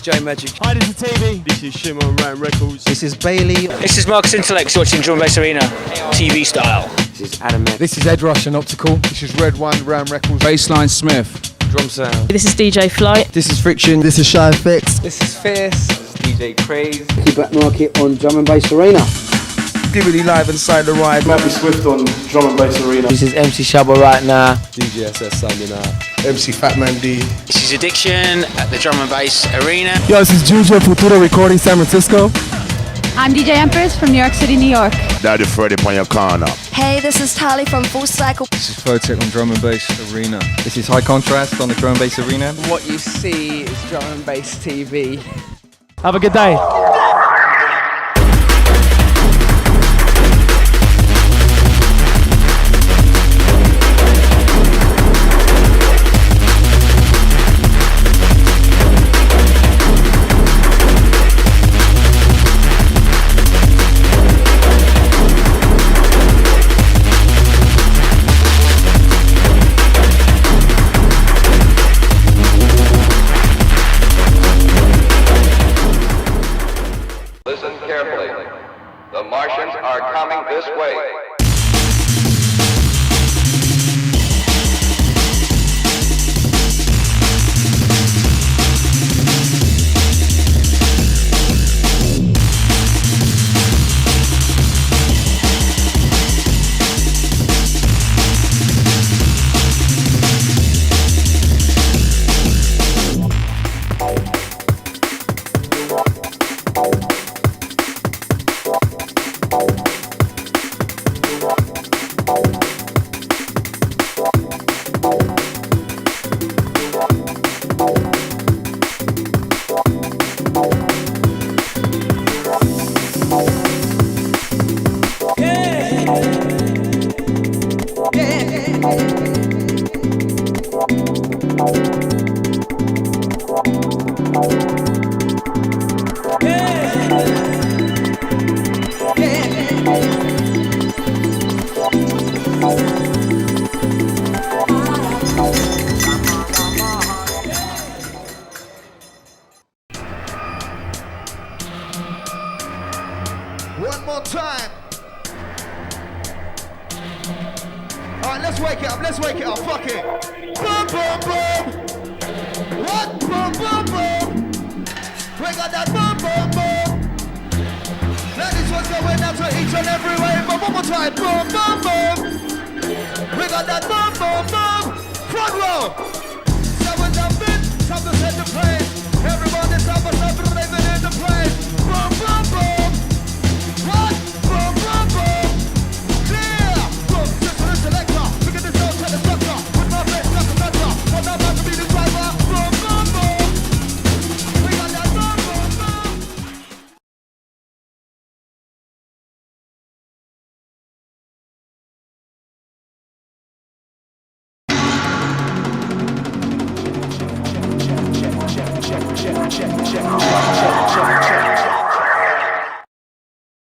J Magic. Hi, this is TV. This is Shimon and Ant Records. This is Bailey. This is Marcus Intellect watching Drum and Bass Arena, TV style. This is Adam. This is Ed Rush and Optical. This is Red One, Ram Records. Bassline Smith. Drum sound. This is DJ Flight. This is Friction. This is Shy Fix. This is Fierce. This is DJ Krust. Keep Black Market on Drum and Bass Arena. Skibadee live inside the ride. Matthew Swift on Drum and Bass Arena. This is MC Shabba right now. DJ SS Sunday night. MC Fatman D. This is Addiction at the Drum and Bass Arena. Yo, this is Juju Futuro recording San Francisco. I'm DJ Empress from New York City, New York. Daddy Freddy on your corner. Hey, this is Tali from Full Cycle. This is Photech on Drum and Bass Arena. This is High Contrast on the Drum and Bass Arena. What you see is Drum and Bass TV. Have a good day. This way. One more time. Alright, let's wake it up, fuck it. Boom, boom, boom. What? Boom, boom, boom. We got that boom, boom, boom. Now this one's going out to each and every way, but one more time. Boom, boom, boom. We got that boom, boom, boom. Front row. Someone's jumping, someone's in the place. Everybody's up and up and living in the place. Boom, boom, boom. What? Boom, boom, boom. Clear. Boom, just for the selector. Look at this old kind of structure. With my face like a better. But now I can be the driver. Boom, boom, boom. We got that boom, boom, boom.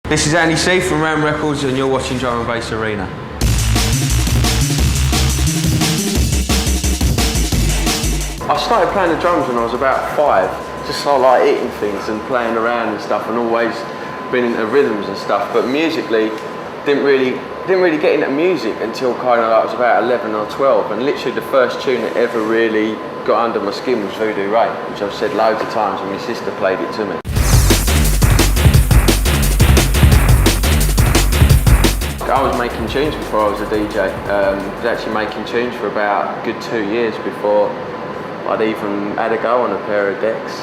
This is Andy C from Ram Records and you're watching Drum and Bass Arena. I started playing the drums when I was about 5. Just so I like eating things and playing around and stuff, and always been into rhythms and stuff, but musically didn't really get into music until kind of like I was about 11 or 12, and literally the first tune that ever really got under my skin was Voodoo Ray, which I've said loads of times and my sister played it to me. I was making tunes before I was a DJ. I was actually making tunes for about a good 2 years before I'd even had a go on a pair of decks.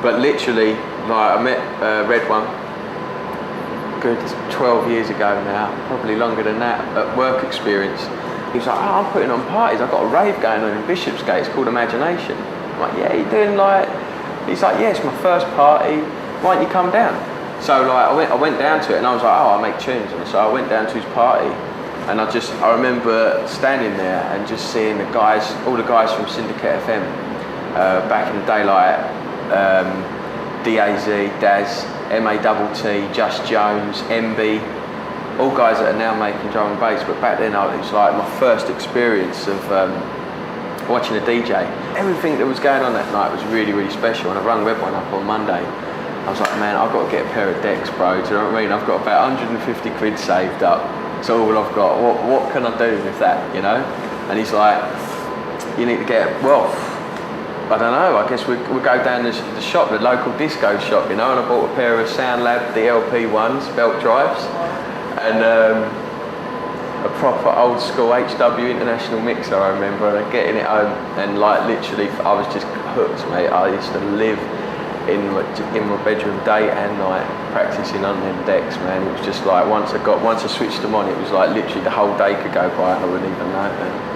But literally, like, I met Red One good 12 years ago now, probably longer than that, at work experience. He was like, oh, I'm putting on parties, I've got a rave going on in Bishopsgate, it's called Imagination. I'm like, yeah, you're doing like, he's like, yeah, it's my first party, why don't you come down? So like, I went down to it and I was like, oh, I make tunes. And so I went down to his party and I remember standing there and just seeing the guys, all the guys from Syndicate FM, back in the day, like DAZ, Daz, MATT, Just Jones, MB, all guys that are now making drum and bass, but back then it was like my first experience of watching a DJ. everything that was going on that night was really, really special. And I rung Red One up on Monday. I was like, man, I've got to get a pair of decks, bro. Do you know what I mean? I've got about 150 quid saved up. It's all I've got. What can I do with that, you know? And he's like, you need to get, well, I don't know, I guess we'll go down the shop, the local disco shop, you know, and I bought a pair of SoundLab DLP ones, belt drives, and a proper old school HW International mixer, I remember, and getting it home, and like literally, I was just hooked, mate. I used to live in my bedroom day and night practicing on them decks, man. It was just like, once I switched them on, it was like literally the whole day could go by and I wouldn't even know, man.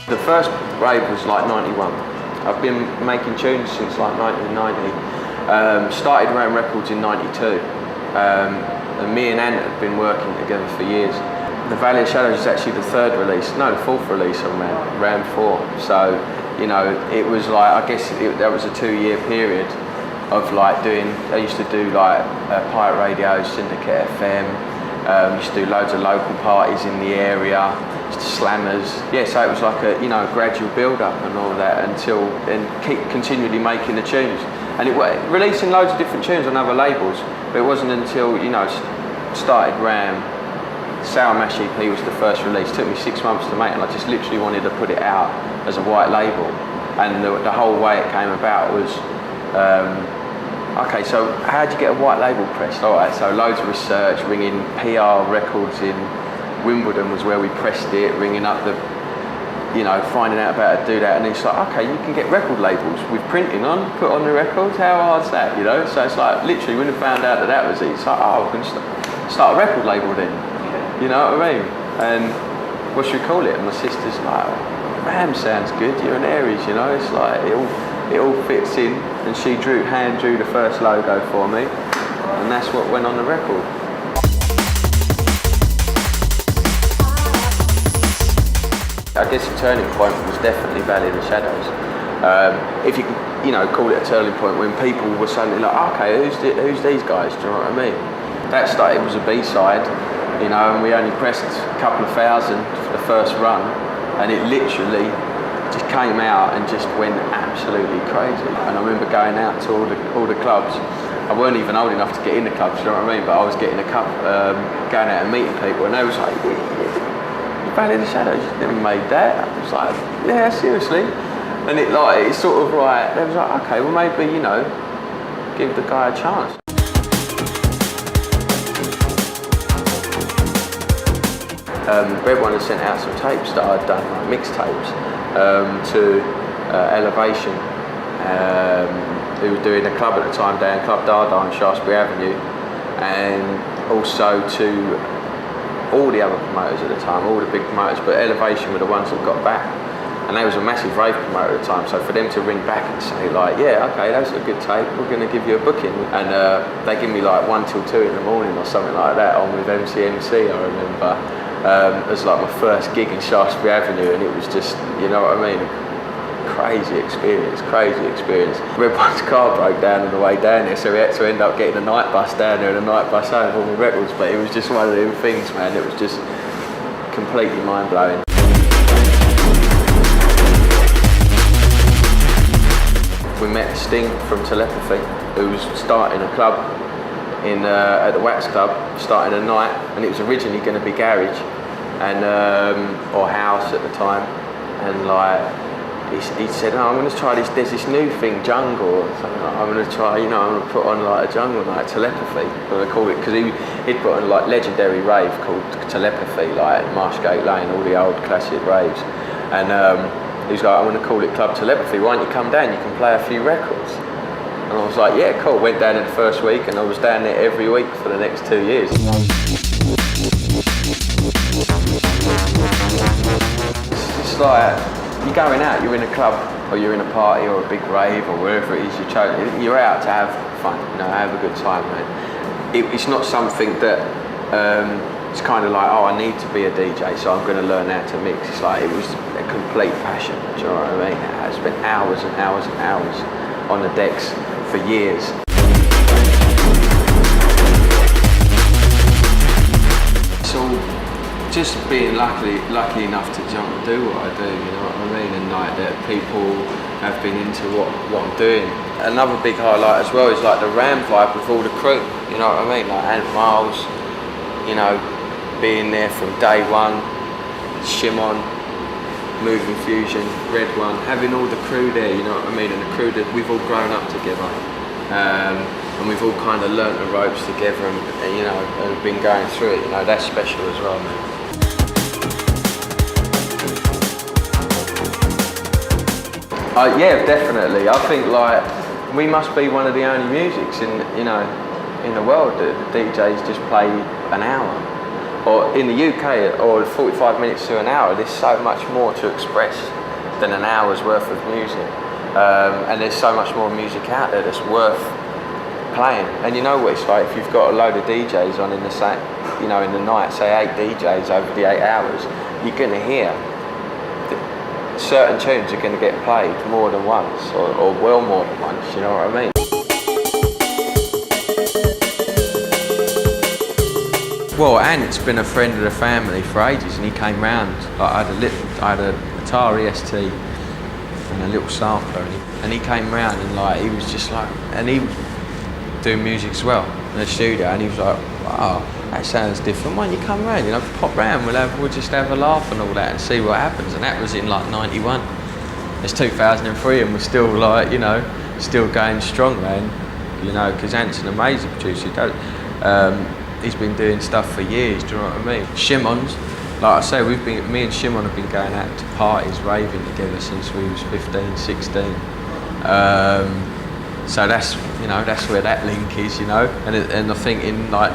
The first rave was like 91. I've been making tunes since like 1990. Started around records in 92. And me and Ant had been working together for years. The Valley of Shadows is actually the third release, no, the fourth release on Ram 4. So, you know, it was like, I guess that was a 2-year period of like doing, I used to do like pirate radio, Syndicate FM, used to do loads of local parties in the area, slammers. Yeah, so it was like a, you know, gradual build-up and all that and keep continually making the tunes. And releasing loads of different tunes on other labels, but it wasn't until, you know, started Ram, Sour Mash EP was the first release. It took me 6 months to make, and I just literally wanted to put it out as a white label. And the whole way it came about was, okay, so how do you get a white label pressed? All right, so loads of research, ringing PR records in Wimbledon was where we pressed it, ringing up the, you know, finding out about how to do that. And it's like, okay, you can get record labels with printing on, put on the records, how hard's that, you know? So it's like, literally, when we found out that was it, it's like, oh, we're going to start a record label then. You know what I mean? And what should we call it? And my sister's like, Ram sounds good, you're an Aries, you know? It's like, it all fits in. And she hand drew the first logo for me. And that's what went on the record. I guess the turning point was definitely Valley of the Shadows. If you can, you know, call it a turning point when people were suddenly like, okay, who's these guys? Do you know what I mean? That started, it was a B-side, you know, and we only pressed a couple of thousand for the first run, and it literally just came out and just went absolutely crazy. And I remember going out to all the clubs. I weren't even old enough to get in the clubs, you know what I mean? But I was getting a cup, going out and meeting people, and they was like, Valley of the Shadows, you never made that. I was like, yeah, seriously. And it's sort of like, they was like, okay, well maybe, you know, give the guy a chance. Red One had sent out some tapes that I'd done, like mixtapes, to Elevation, who was doing a club at the time down Club Dada on Shaftesbury Avenue, and also to all the other promoters at the time, all the big promoters, but Elevation were the ones that got back. And they was a massive rave promoter at the time, so for them to ring back and say like, yeah, okay, that's a good tape, we're going to give you a booking. And they give me like 1 till 2 in the morning or something like that on with MC, I remember. It was like my first gig in Shaftesbury Avenue, and it was just, you know what I mean? Crazy experience. Red One's car broke down on the way down there, so we had to end up getting a night bus down there and a night bus home with all my records, but it was just one of them things, man. It was just completely mind-blowing. We met Sting from Telepathy, who was starting a club at the Wax Club, starting a night, and it was originally going to be garage and or house at the time, and like he said, oh, I'm going to try this, there's this new thing, jungle or something, like, I'm going to try, you know, I'm going to put on like a jungle night, Telepathy, I'm going to call it, because he'd put on like legendary rave called Telepathy, like Marshgate Lane, all the old classic raves, and he was like, I'm going to call it Club Telepathy, why don't you come down, you can play a few records. And I was like, yeah, cool. Went down in the first week, and I was down there every week for the next 2 years. It's like, you're going out, you're in a club, or you're in a party, or a big rave, or wherever it is you're out to have fun, you know, have a good time, man. It's not something that, it's kind of like, oh, I need to be a DJ, so I'm going to learn how to mix. It's like, it was a complete passion, do you know what I mean? I spent hours and hours and hours on the decks for years. It's all just being lucky enough to jump and do what I do, you know what I mean, and like that people have been into what I'm doing. Another big highlight as well is like the Ram vibe with all the crew, you know what I mean, like Ant Miles, you know, being there from day one, Shimon, Moving Fusion, Red One, having all the crew there, you know what I mean, and the crew that we've all grown up together, and we've all kind of learnt the ropes together, and you know, and been going through it, you know, that's special as well, man. Yeah, definitely. I think like we must be one of the only musics in the world that the DJs just play an hour. Or in the UK, or 45 minutes to an hour, there's so much more to express than an hour's worth of music. And there's so much more music out there that's worth playing. And you know what it's like, if you've got a load of DJs on in the same, you know, in the night, say 8 DJs over the 8 hours, you're gonna hear certain tunes are gonna get played more than once, or well more than once, you know what I mean? Well, Ant's been a friend of the family for ages, and he came round. Like, I had a Atari ST and a little sampler, and he came round and like he was just like, and he was doing music as well in the studio, and he was like, wow, that sounds different. Why don't you come round? You know, pop round. We'll just have a laugh and all that, and see what happens. And that was in like '91. It's 2003, and we're still like, you know, still going strong, man. You know, because Ant's an amazing producer. He's been doing stuff for years, do you know what I mean? Shimon's, like I say, me and Shimon have been going out to parties, raving together since we was 15, 16. So that's, you know, that's where that link is, you know. And I think in like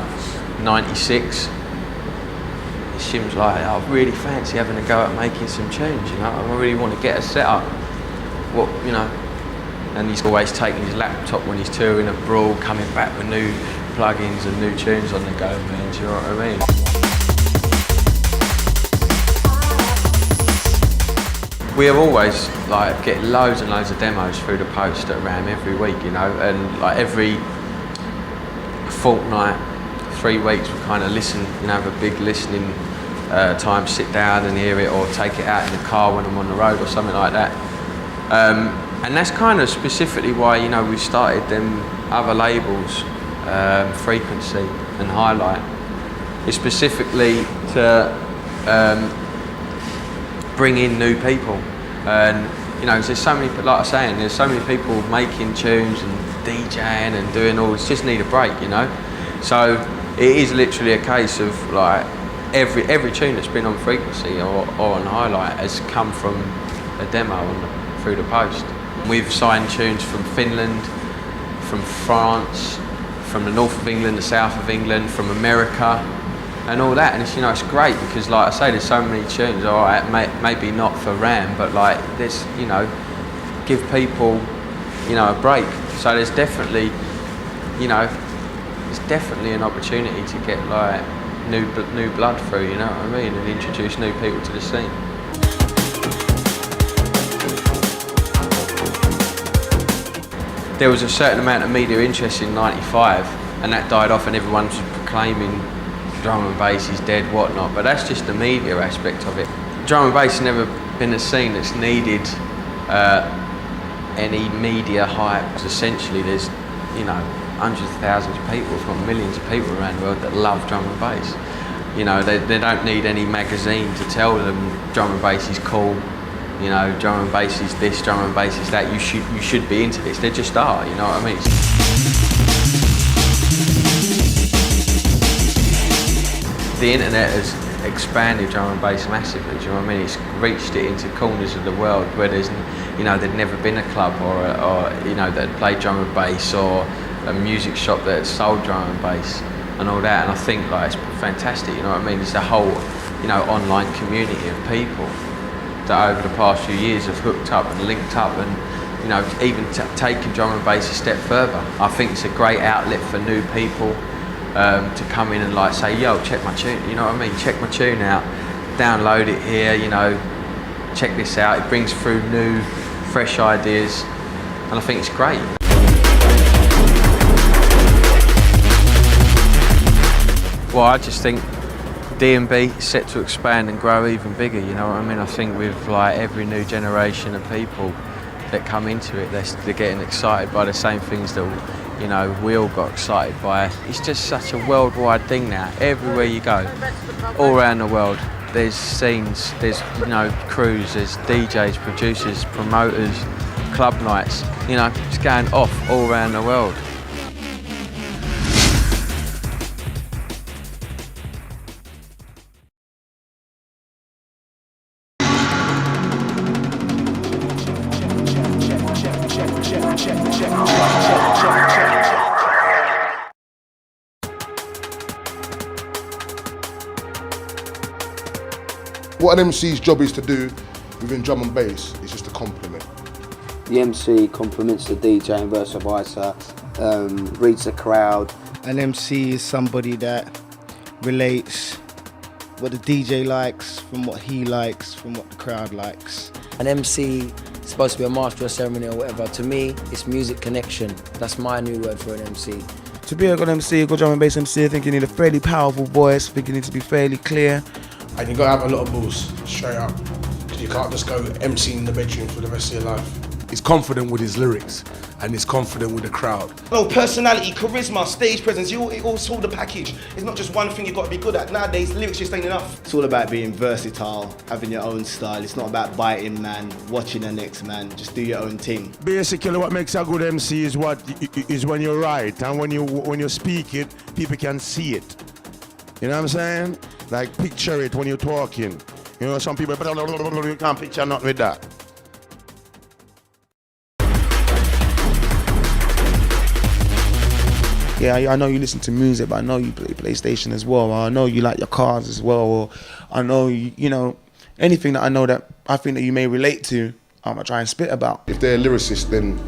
'96, Shim's like, I really fancy having a go at making some tunes, you know. I really want to get a set up, what, you know. And he's always taking his laptop when he's touring abroad, coming back with new plugins and new tunes on the go, man, do you know what I mean? We have always like get loads and loads of demos through the post at RAM every week, you know, and like every fortnight, 3 weeks, we kind of listen, you know, have a big listening time, sit down and hear it, or take it out in the car when I'm on the road or something like that. And that's kind of specifically why, you know, we started them other labels, Frequency and Highlight. It's specifically to bring in new people, and you know, there's so many, like I was saying, there's so many people making tunes and DJing and doing all. It's just need a break, you know. So it is literally a case of like every tune that's been on Frequency or on Highlight has come from a demo through the post. We've signed tunes from Finland, from France, from the north of England, the south of England, from America, and all that. And it's, you know, it's great because, like I say, there's so many tunes. All right, maybe not for RAM, but like this, you know, give people, you know, a break. So there's definitely, you know, there's definitely an opportunity to get like new blood through. You know what I mean, and introduce new people to the scene. There was a certain amount of media interest in '95, and that died off, and everyone was proclaiming drum and bass is dead, whatnot. But that's just the media aspect of it. Drum and bass has never been a scene that's needed any media hype. Essentially, there's, you know, hundreds of thousands of people, if not millions of people around the world that love drum and bass. You know, they don't need any magazine to tell them drum and bass is cool. You know, drum and bass is this, drum and bass is that. You should be into this. They just are. You know what I mean? The internet has expanded drum and bass massively. Do you know what I mean? It's reached it into corners of the world where there's, you know, there'd never been a club or you know, that had played drum and bass, or a music shop that had sold drum and bass and all that. And I think like it's fantastic. You know what I mean? It's a whole, you know, online community of people that over the past few years have hooked up and linked up, and you know, even taken drum and bass a step further. I think it's a great outlet for new people to come in and like say, yo, check my tune, you know what I mean? Check my tune out, download it here, you know, check this out. It brings through new, fresh ideas, and I think it's great. Well, I just think D&B is set to expand and grow even bigger, you know what I mean? I think with like every new generation of people that come into it, they're getting excited by the same things that, you know, we all got excited by. It's just such a worldwide thing now. Everywhere you go, all around the world, there's scenes, there's, you know, crews, there's DJs, producers, promoters, club nights, you know, it's going off all around the world. What an MC's job is to do within drum and bass is just a compliment. The MC compliments the DJ and vice versa, reads the crowd. An MC is somebody that relates what the DJ likes from what he likes, from what the crowd likes. An MC is supposed to be a master of ceremony or whatever. To me, it's music connection. That's my new word for an MC. To be a good MC, a good drum and bass MC, I think you need a fairly powerful voice. I think you need to be fairly clear. And you gotta have a lot of balls, straight up. Because you can't just go MC in the bedroom for the rest of your life. He's confident with his lyrics and he's confident with the crowd. No, personality, charisma, stage presence, it all sort the package. It's not just one thing you've got to be good at. Nowadays, lyrics just ain't enough. It's all about being versatile, having your own style. It's not about biting, man, watching the next man. Just do your own thing. Basically, what makes a good MC is when you write and when you speak it, people can see it. You know what I'm saying? Like picture it when you're talking. You know, some people you can't picture nothing with that. Yeah, I know you listen to music, but I know you play PlayStation as well. Or I know you like your cars as well. Or I know, you know, anything that I know that I think that you may relate to, I'm gonna try and spit about. If they're lyricists, then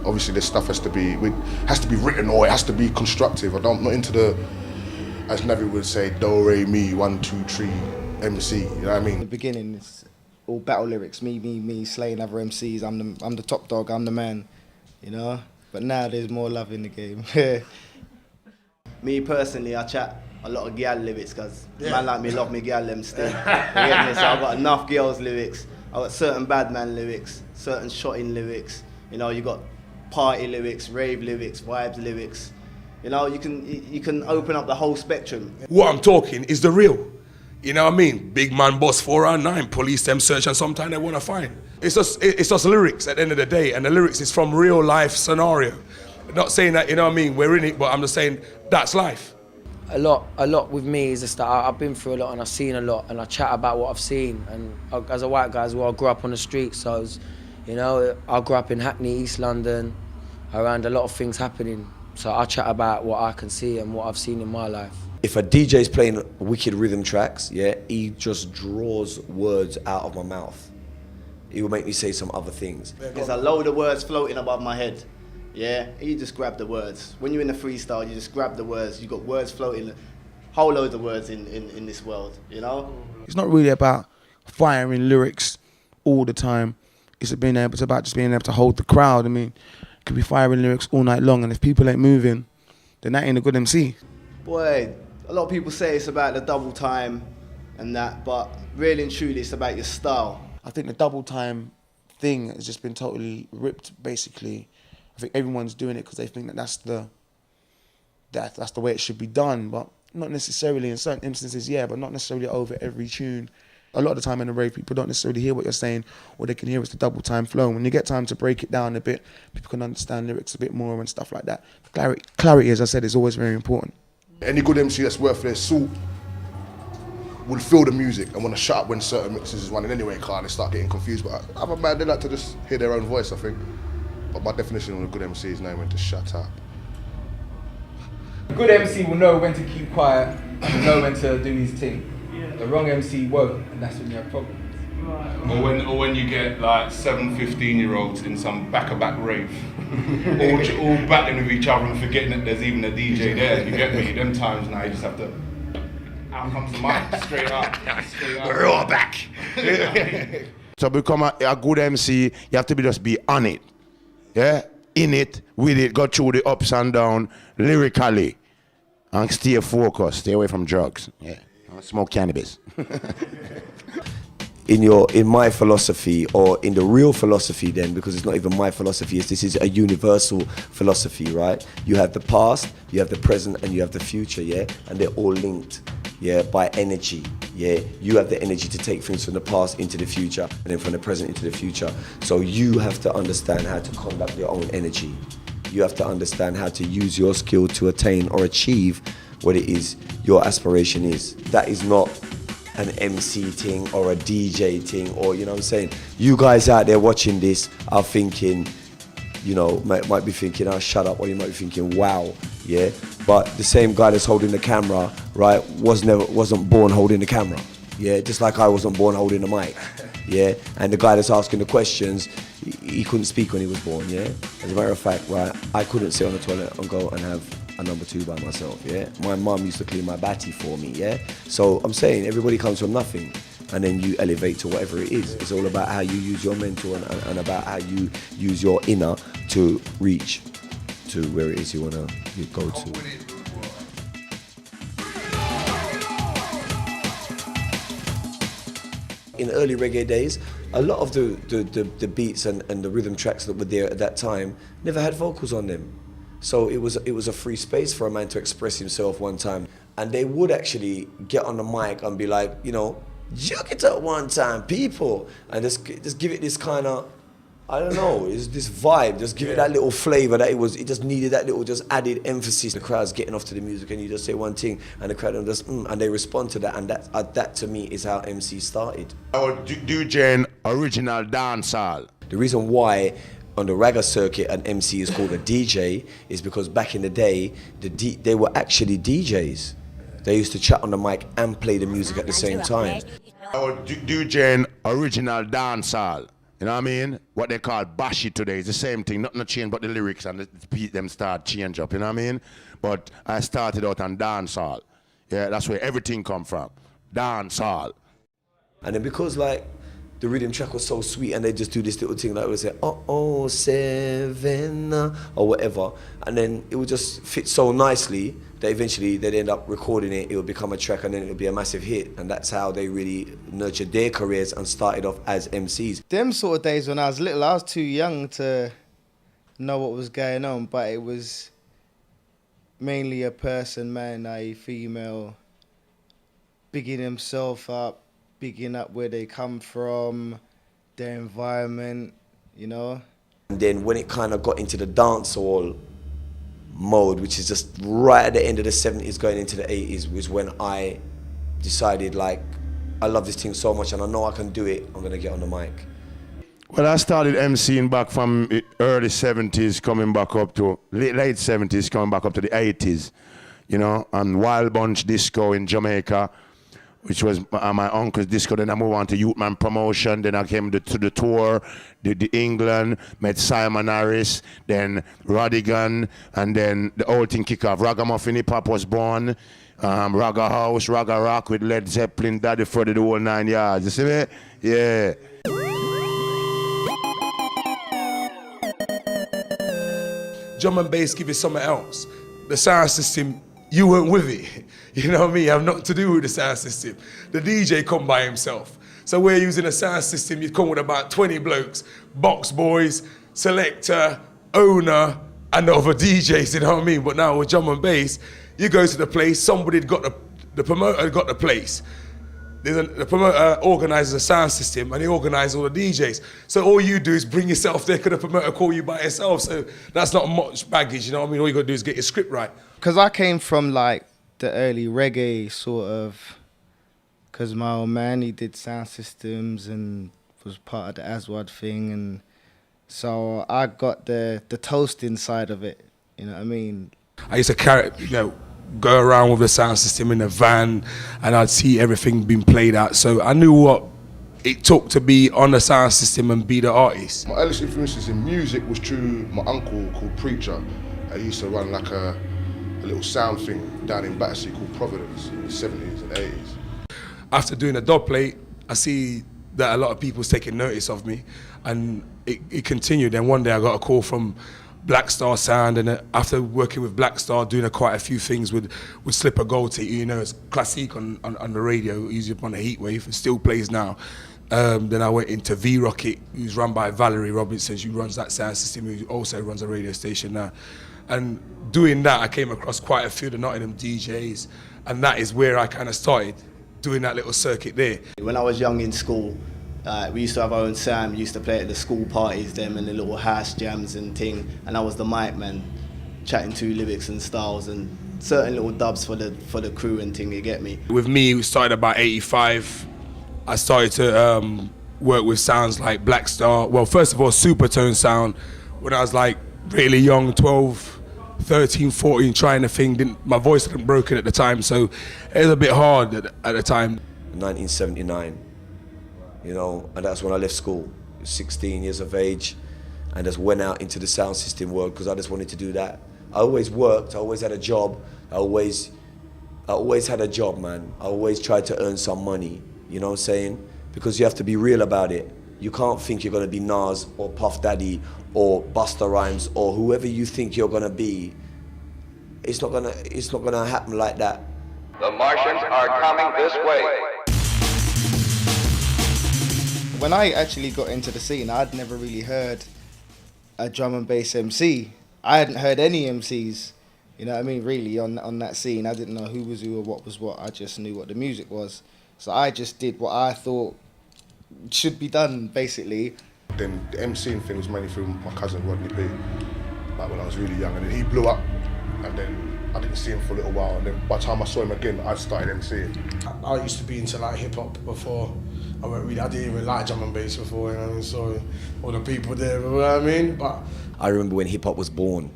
obviously this stuff has to be written or it has to be constructive. I'm not into the, as Navi would say, do, re, mi, 1, 2, 3, MC, you know what I mean? In the beginning, it's all battle lyrics, me, slaying other MCs, I'm the top dog, I'm the man, you know? But now there's more love in the game. Me personally, I chat a lot of girl lyrics because man like me love me girl them still. You get me? So I've got enough girls lyrics, I've got certain bad man lyrics, certain shot-in lyrics, you know, you got party lyrics, rave lyrics, vibes lyrics. You know, you can open up the whole spectrum. What I'm talking is the real. You know what I mean? Big man boss 409, police them search and sometimes they want to find. It's just lyrics at the end of the day, and the lyrics is from real life scenario. Not saying that, you know what I mean, we're in it, but I'm just saying that's life. A lot with me is just that I've been through a lot and I've seen a lot and I chat about what I've seen. And as a white guy as well, I grew up on the streets, so I was, you know, I grew up in Hackney, East London, around a lot of things happening. So I chat about what I can see and what I've seen in my life. If a DJ's playing wicked rhythm tracks, yeah, he just draws words out of my mouth. He will make me say some other things. There's a load of words floating above my head. Yeah, you just grab the words. When you're in the freestyle, you just grab the words. You got words floating, whole loads of words in this world, you know? It's not really about firing lyrics all the time. It's about just being able to hold the crowd. I mean, you could be firing lyrics all night long, and if people ain't moving, then that ain't a good MC. Boy, a lot of people say it's about the double time and that, but really and truly it's about your style. I think the double time thing has just been totally ripped, basically. I think everyone's doing it because they think that that's the way it should be done, but not necessarily. In certain instances, yeah, but not necessarily over every tune. A lot of the time in the rave, people don't necessarily hear what you're saying, or they can hear it's the double time flow. When you get time to break it down a bit, people can understand lyrics a bit more and stuff like that. Clarity, as I said, is always very important. Any good MC that's worth their salt will feel the music and want to shut up when certain mixes is running anyway, because they start getting confused. But other man, they like to just hear their own voice, I think. But my definition of a good MC is knowing when to shut up. A good MC will know when to keep quiet and know when to do his thing. The wrong MC won't, and that's when you have problems. Or when you get like 7 15-year-olds in some back-to-back rave, all battling with each other and forgetting that there's even a DJ there. You get me? Them times now you just have to. Out comes the mic, straight up. We're all back. To become a good MC, you have to just be on it. Yeah, in it, with it, go through the ups and downs, lyrically, and stay focused, stay away from drugs. Yeah. I smoke cannabis. In my philosophy, or in the real philosophy then, because it's not even my philosophy, this is a universal philosophy, right? You have the past, you have the present, and you have the future, yeah? And they're all linked, yeah, by energy, yeah? You have the energy to take things from the past into the future, and then from the present into the future. So you have to understand how to conduct your own energy. You have to understand how to use your skill to attain or achieve what it is your aspiration is. That is not an MC thing or a DJ thing, or, you know what I'm saying? You guys out there watching this are thinking, you know, might be thinking, oh, shut up, or you might be thinking, wow, yeah? But the same guy that's holding the camera, right, wasn't born holding the camera, yeah? Just like I wasn't born holding the mic, yeah? And the guy that's asking the questions, he couldn't speak when he was born, yeah? As a matter of fact, right, I couldn't sit on the toilet and go and have a number 2 by myself, yeah? My mum used to clean my batty for me, yeah? So I'm saying everybody comes from nothing, and then you elevate to whatever it is. It's all about how you use your mental and about how you use your inner to reach to where it is you want to go to. In early reggae days, a lot of the beats and the rhythm tracks that were there at that time never had vocals on them. So it was a free space for a man to express himself one time. And they would actually get on the mic and be like, you know, juke it up one time, people. And just give it this kind of, I don't know, it's this vibe. Just give it that little flavor that it just needed that little just added emphasis. The crowd's getting off to the music and you just say one thing and the crowd just, and they respond to that. And that to me is how MC started. Our DJing original dancehall. The reason why on the ragga circuit an MC is called a DJ is because back in the day, they were actually DJs. They used to chat on the mic and play the music at the same time. Our DJing original dancehall. You know what I mean? What they call bashy today is the same thing, nothing change but the lyrics and the beat them start change up, you know what I mean? But I started out on dancehall. Yeah, that's where everything come from. Dancehall. And then because like the rhythm track was so sweet and they just do this little thing like we say, oh, 7, or whatever. And then it would just fit so nicely that eventually they'd end up recording it, it would become a track and then it would be a massive hit. And that's how they really nurtured their careers and started off as MCs. Them sort of days when I was little, I was too young to know what was going on, but it was mainly a person, man, a female, bigging himself up, bigging up where they come from, their environment, you know. And then when it kind of got into the dancehall mode, which is just right at the end of the 70s going into the 80s, was when I decided, like, I love this thing so much and I know I can do it, I'm gonna get on the mic. Well, I started MCing back from early 70s, coming back up to late 70s, coming back up to the 80s, you know, and Wild Bunch Disco in Jamaica, which was my uncle's disco. Then I moved on to Youth Man Promotion. Then I came to the tour, did the England, met Simon Harris, then Rodigan, and then the whole thing kick off. Ragamuffin Hip Hop was born, Ragga House, Ragga Rock with Led Zeppelin, Daddy Freddy, the whole 9 yards. You see me? Yeah. Drum and bass give you something else. The sound system, you weren't with it. You know what I mean? Have nothing to do with the sound system. The DJ come by himself. So we're using a sound system, you'd come with about 20 blokes, box boys, selector, owner, and the other DJs, you know what I mean? But now with drum and bass, you go to the place, somebody got the promoter got the place. The promoter organises a sound system and he organises all the DJs. So all you do is bring yourself there because the promoter call you by yourself. So that's not much baggage, you know what I mean? All you got to do is get your script right. Because I came from like the early reggae sort of, because my old man, he did sound systems and was part of the Aswad thing. And so I got the toasting side of it, you know what I mean? I used to carry, you know, go around with the sound system in the van and I'd see everything being played out. So I knew what it took to be on the sound system and be the artist. My earliest influences in music was through my uncle called Preacher. He used to run like a little sound thing down in Battersea called Providence in the 70s and 80s. After doing a dub plate, I see that a lot of people was taking notice of me and it continued. And one day I got a call from Black Star sound, and after working with Black Star, doing quite a few things with Slipper Gold, you know, it's classic on the radio, usually on the Heatwave, it still plays now. Then I went into V-Rocket, who's run by Valerie Robinson, who runs that sound system, who also runs a radio station now. And doing that, I came across quite a few of the Nottingham DJs, and that is where I kind of started doing that little circuit there. When I was young in school, we used to have our own sound. We used to play at the school parties, them and the little house jams and ting. And I was the mic man, chatting to lyrics and styles and certain little dubs for the crew and ting. You get me? With me, we started about '85. I started to work with sounds like Black Star. Well, first of all, Supertone sound. When I was like really young, 12, 13, 14, trying the thing. My voice hadn't broken at the time, so it was a bit hard at the time. 1979. You know, and that's when I left school, 16 years of age, and just went out into the sound system world because I just wanted to do that. I always worked, I always had a job, I always had a job, man. I always tried to earn some money, you know what I'm saying? Because you have to be real about it. You can't think you're gonna be Nas or Puff Daddy or Busta Rhymes or whoever you think you're gonna be. It's not gonna happen like that. The Martians are coming this way. When I actually got into the scene, I'd never really heard a drum and bass MC. I hadn't heard any MCs, you know what I mean, really, on that scene. I didn't know who was who or what was what. I just knew what the music was. So I just did what I thought should be done, basically. Then the MCing thing was mainly through my cousin, Rodney P. Like when I was really young, and then he blew up, and then I didn't see him for a little while, and then by the time I saw him again, I started MCing. I used to be into like hip hop before. I didn't even like drum and bass before, you know what I mean? So all the people there, you know what I mean? But I remember when hip hop was born.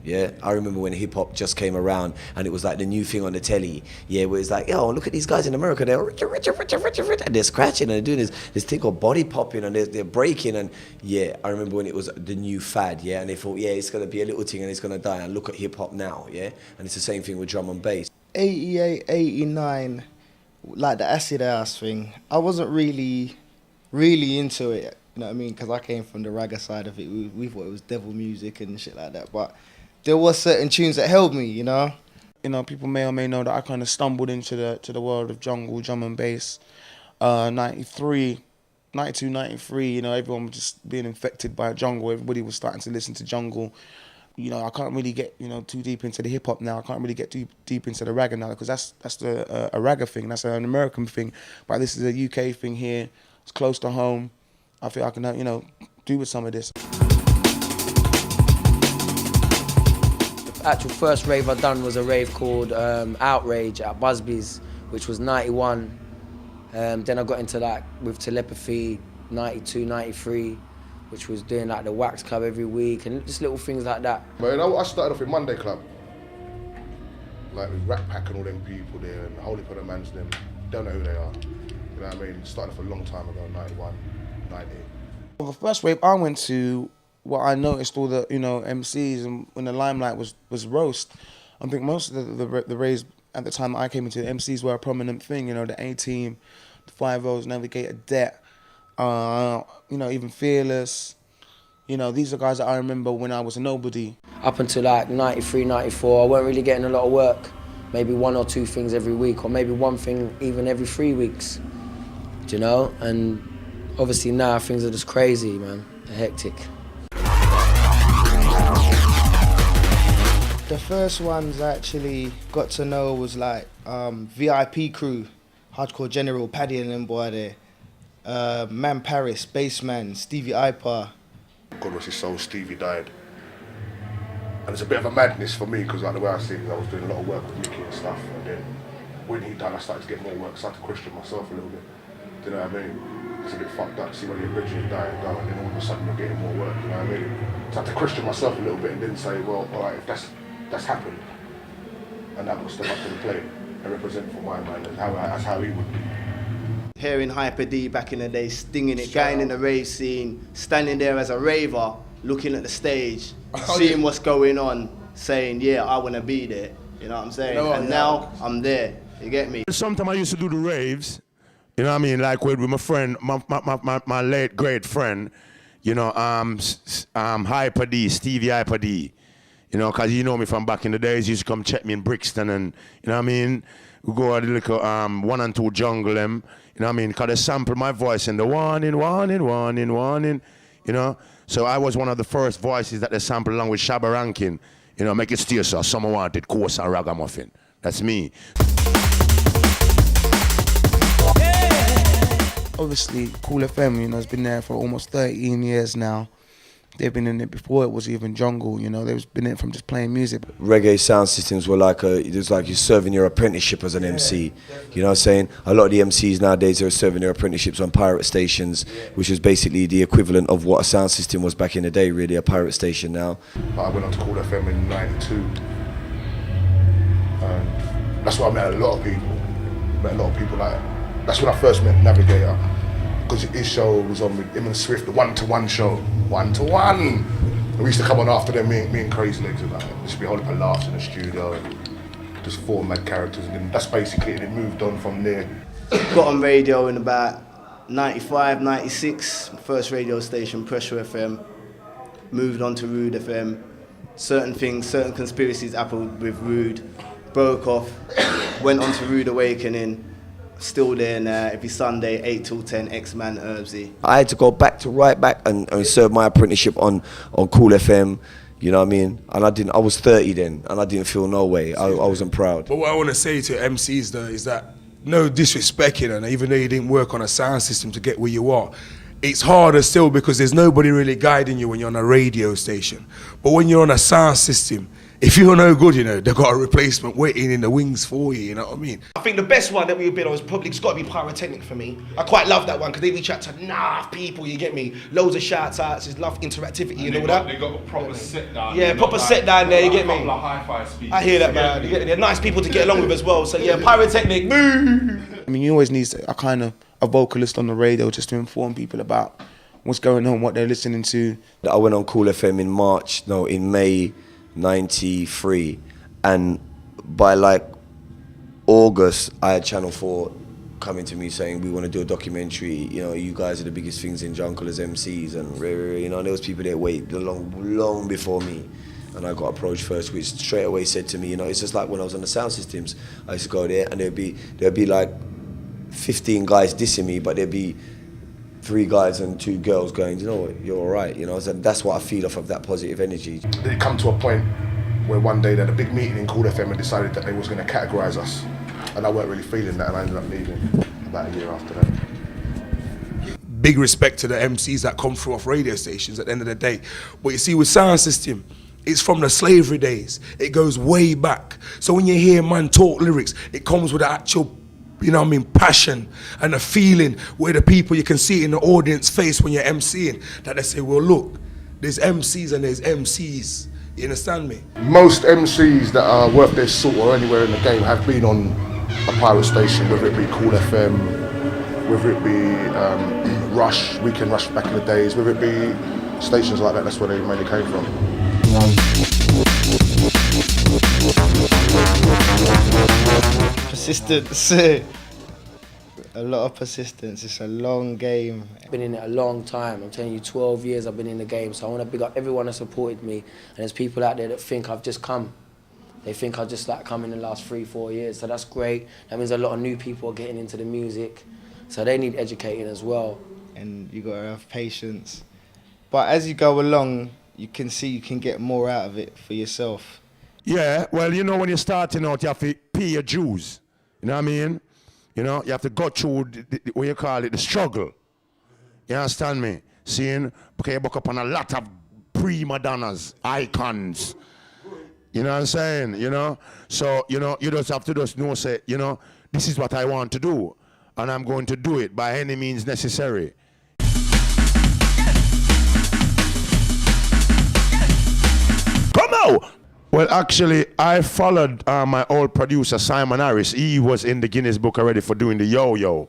Yeah, I remember when hip hop just came around and it was like the new thing on the telly. Yeah, where it's like, yo, look at these guys in America, they're rich, and they're scratching and they're doing this thing called body popping and they're breaking. And yeah, I remember when it was the new fad, yeah, and they thought, yeah, it's gonna be a little thing and it's gonna die. And look at hip hop now, yeah, and it's the same thing with drum and bass. 88, 89, like the acid house thing, I wasn't really into it, you know what I mean, because I came from the ragga side of it. We thought it was devil music and shit like that, but there was certain tunes that held me, you know. You know, people may or may know that I kind of stumbled into the world of jungle, drum and bass. 93, 92, 93, you know, everyone was just being infected by jungle. Everybody was starting to listen to jungle. You know, I can't really get, you know, too deep into the hip hop now. I can't really get too deep into the ragga now because that's a ragga thing. That's an American thing. But this is a UK thing here. It's close to home. I feel I can, you know, do with some of this. The actual first rave I done was a rave called Outrage at Busby's, which was 91. Then I got into that with Telepathy, 92, 93. Which was doing like the Wax Club every week and just little things like that. Man, I started off with Monday Club. Like with Rat Pack and all them people there and the Holy Potter Mans, them, don't know who they are. You know what I mean? Started off a long time ago, 91, 90. Well, the first rave I went to, what I noticed all the, you know, MCs and when the limelight was roast. I think most of the raves at the time I came into, the MCs were a prominent thing, you know, the A-Team, the 5-O's, Navigator, Debt. You know, even Fearless. You know, these are guys that I remember when I was a nobody. Up until like 93, 94, I weren't really getting a lot of work. Maybe 1 or 2 things every week, or maybe 1 thing even every 3 weeks. Do you know? And obviously now things are just crazy, man. They're hectic. The first ones I actually got to know was like VIP Crew, Hardcore General, Paddy and them boy there. Man Paris, Bassman, Stevie Ipa. God rest his soul, Stevie died. And it's a bit of a madness for me because like the way I see it, I was doing a lot of work with Mickey and stuff, and then when he died I started to get more work, started to question myself a little bit. Do you know what I mean? It's a bit fucked up, see when you originally die and go and then all of a sudden you're getting more work, you know what I mean? So I had to question myself a little bit and then say, well, alright, if that's happened and that was step up to the plate and represent for my man, that's how he would be. Hearing Hyper D back in the day, stinging it, going in the rave scene, standing there as a raver, looking at the stage, seeing what's going on, saying, yeah, I want to be there, you know what I'm saying? And now I'm there, you get me? Sometimes I used to do the raves, you know what I mean, like with my friend, my late great friend, you know, Hyper D, Stevie Hyper D. You know, cause you know me from back in the days, you used to come check me in Brixton and, you know what I mean? We go at the little 1 and 2 jungle them, you know what I mean? Cause they sample my voice in the warning, you know? So I was one of the first voices that they sampled along with Shabba Rankin. You know, make it steer, so someone wanted coarse and ragamuffin. That's me. Obviously, Cool FM, you know, has been there for almost 13 years now. They've been in it before it was even jungle, you know, they've been in it from just playing music. Reggae sound systems were like it was like you're serving your apprenticeship as an MC. You know what I'm saying? A lot of the MCs nowadays are serving their apprenticeships on pirate stations, which is basically the equivalent of what a sound system was back in the day, really, a pirate station now. I went on to Cool FM in '92. And that's where I met a lot of people. Like, that's when I first met Navigator. Because his show was on with him and Swift, the 1-to-1 show. 1-to-1! And we used to come on after them, me and Crazy Legs and that. There used to be a whole heap of laughs in the studio and just 4 mad characters. And then that's basically it. It moved on from there. Got on radio in about 95, 96. First radio station, Pressure FM. Moved on to Rude FM. Certain things, certain conspiracies happened with Rude. Broke off. Went on to Rude Awakening. Still there now, every Sunday, 8 till 10, X-Man Herbsy. I had to go right back and serve my apprenticeship on Cool FM, you know what I mean? And I was 30 then, and I didn't feel no way. I wasn't proud. But what I want to say to MCs though is that, no disrespect, you know, even though you didn't work on a sound system to get where you are, it's harder still because there's nobody really guiding you when you're on a radio station. But when you're on a sound system, if you're no good, you know, they've got a replacement waiting in the wings for you, you know what I mean? I think the best one that we've been on is probably, it's got to be Pyrotechnic for me. I quite love that one because they reach out to enough people, you get me? Loads of shouts outs, there's enough interactivity and all that. They got a proper set down. Yeah, proper set down there, you get me? A couple of hi-fi speakers. I hear that, man. They're nice people to get along with as well. So yeah, Pyrotechnic, boo! I mean, you always need a vocalist on the radio just to inform people about what's going on, what they're listening to. I went on Cool FM in May '93, and by like August, I had Channel 4 coming to me saying, we want to do a documentary, you know, you guys are the biggest things in jungle as MCs, and you know, there was people that waited long before me. And I got approached first, which straight away said to me, you know, it's just like when I was on the sound systems, I used to go there and there'd be like 15 guys dissing me, but there'd be 3 guys and 2 girls going, you know what, you're all right, you know, so that's what I feel off of that positive energy. It come to a point where one day they had a big meeting in Cool FM and decided that they was going to categorise us. And I weren't really feeling that, and I ended up leaving about a year after that. Big respect to the MCs that come through off radio stations at the end of the day. But you see, with sound system, it's from the slavery days. It goes way back. So when you hear man talk lyrics, it comes with the actual, you know what I mean, passion and a feeling where the people, you can see it in the audience face when you're MCing, that they say, well, look, there's MCs and there's MCs. You understand me? Most MCs that are worth their salt or anywhere in the game have been on a pirate station, whether it be Cool FM, whether it be Rush, Weekend Rush back in the days, whether it be stations like that, that's where they mainly came from. Persistence. A lot of persistence. It's a long game. I've been in it a long time. I'm telling you, 12 years I've been in the game. So I want to big up everyone that supported me. And there's people out there that think I've just come. They think I've just like come in the last 3-4 years. So that's great. That means a lot of new people are getting into the music. So they need educating as well. And you got to have patience. But as you go along, you can see you can get more out of it for yourself. Yeah, well, you know, when you're starting out, you have to pay your dues. You know what I mean? You know, you have to go through, what you call it, the struggle. You understand me? Seeing, because you book up on a lot of prima donnas, icons. You know what I'm saying? You know? So, you know, you just have to just know, say, you know, this is what I want to do. And I'm going to do it by any means necessary. Come out! Well, actually, I followed my old producer, Simon Harris. He was in the Guinness Book already for doing the yo-yo.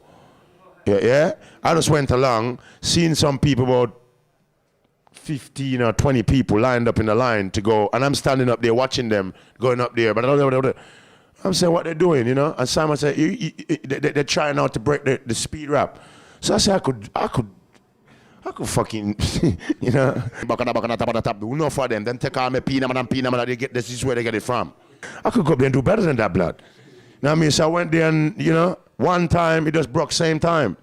Yeah? I just went along, seen some people, about 15 or 20 people lined up in the line to go, and I'm standing up there watching them going up there. But I'm saying, what they're doing, you know? And Simon said, they're trying out to break the speed rap. So I said, I could fucking, you know, back on the top of the top. Do enough for them. Then take all my peanut and peanut and they get this is where they get it from. I could go up there and do better than that, blood. You know what I mean? So I went there and, you know, one time it just broke same time.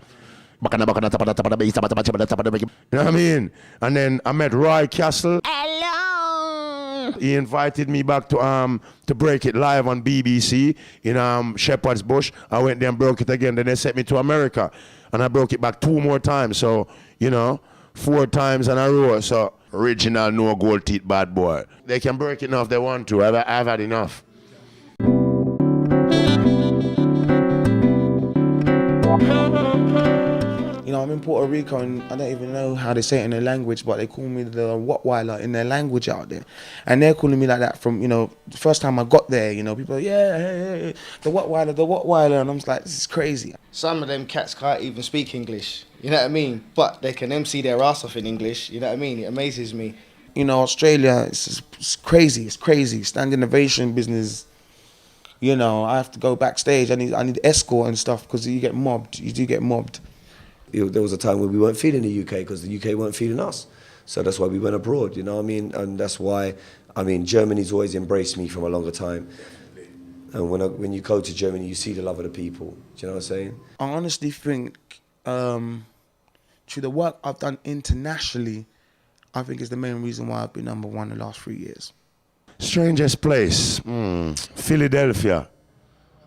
You know what I mean? And then I met Roy Castle. Hello. He invited me back to break it live on BBC in Shepherd's Bush. I went there and broke it again. Then they sent me to America, and I broke it back 2 more times. So, you know, 4 times in a row. So original, no gold teeth, bad boy. They can break it now if they want to. I've had enough. You know, I'm in Puerto Rico and I don't even know how they say it in their language, but they call me the Rottweiler in their language out there. And they're calling me like that from, you know, the first time I got there, you know, people are, yeah, hey, the Rottweiler. And I'm just like, this is crazy. Some of them cats can't even speak English, you know what I mean? But they can MC their ass off in English, you know what I mean? It amazes me. You know, Australia, it's crazy, Standing ovation business. You know, I have to go backstage. I need escort and stuff because you get mobbed. You do get mobbed. There was a time when we weren't feeding the UK because the UK weren't feeding us. So that's why we went abroad, you know what I mean? And that's why, I mean, Germany's always embraced me from a longer time. And when you go to Germany, you see the love of the people. Do you know what I'm saying? I honestly think through the work I've done internationally, I think is the main reason why I've been #1 the last 3 years. Strangest place, Philadelphia.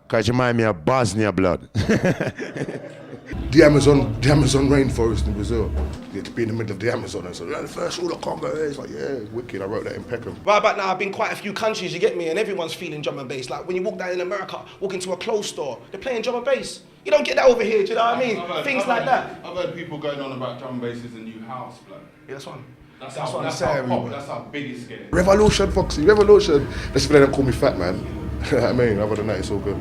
Because you remind me of Bosnia blood. The Amazon rainforest in Brazil. You get to be in the middle of the Amazon and so the first rule of Congo. It's like, yeah, it's wicked. I wrote that in Peckham. Right about now, I've been quite a few countries, you get me, and everyone's feeling drum and bass. Like when you walk down in America, walk into a clothes store, they're playing drum and bass. You don't get that over here, do you know what I mean? Things like that. I've heard people going on about drum and bass is the new house, blood. Yeah, that's one. That's how big it's getting. Revolution, Foxy, revolution. That's why they don't call me fat, man. You know what I mean? Other than that, it's all good.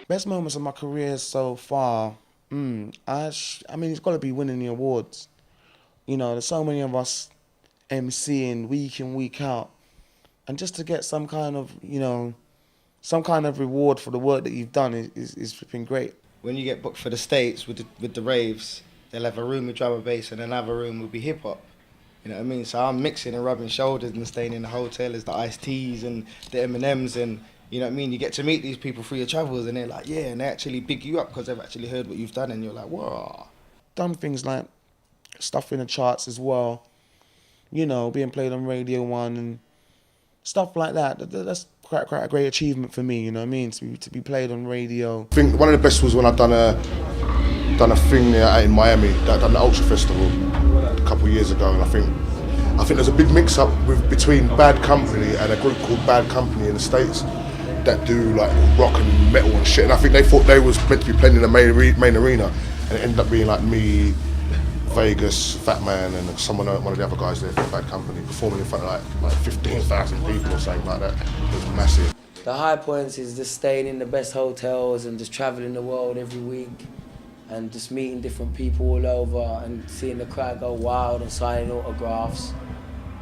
Best moments of my career so far, I mean, it's got to be winning the awards. You know, there's so many of us MCing week in, week out. And just to get some kind of, you know, some kind of reward for the work that you've done is flipping great. When you get booked for the States with the raves, they'll have a room with drum and bass and another room will be hip hop. You know what I mean? So I'm mixing and rubbing shoulders and staying in the hotel as the iced teas and the M&Ms and, you know what I mean? You get to meet these people through your travels and they're like, yeah, and they actually big you up because they've actually heard what you've done and you're like, whoa. Done things like stuff in the charts as well, you know, being played on Radio 1 and stuff like that. That's quite a great achievement for me, you know what I mean? To be played on radio. I think one of the best was when I've done a thing there in Miami, done the Ultra Festival a couple of years ago, and I think there's a big mix-up between Bad Company and a group called Bad Company in the States that do like rock and metal and shit, and I think they thought they was meant to be playing in the main arena, and it ended up being like me, Vegas, Fat Man, and one of the other guys there from Bad Company performing in front of like 15,000 people or something like that. It was massive. The high points is just staying in the best hotels and just traveling the world every week and just meeting different people all over and seeing the crowd go wild and signing autographs.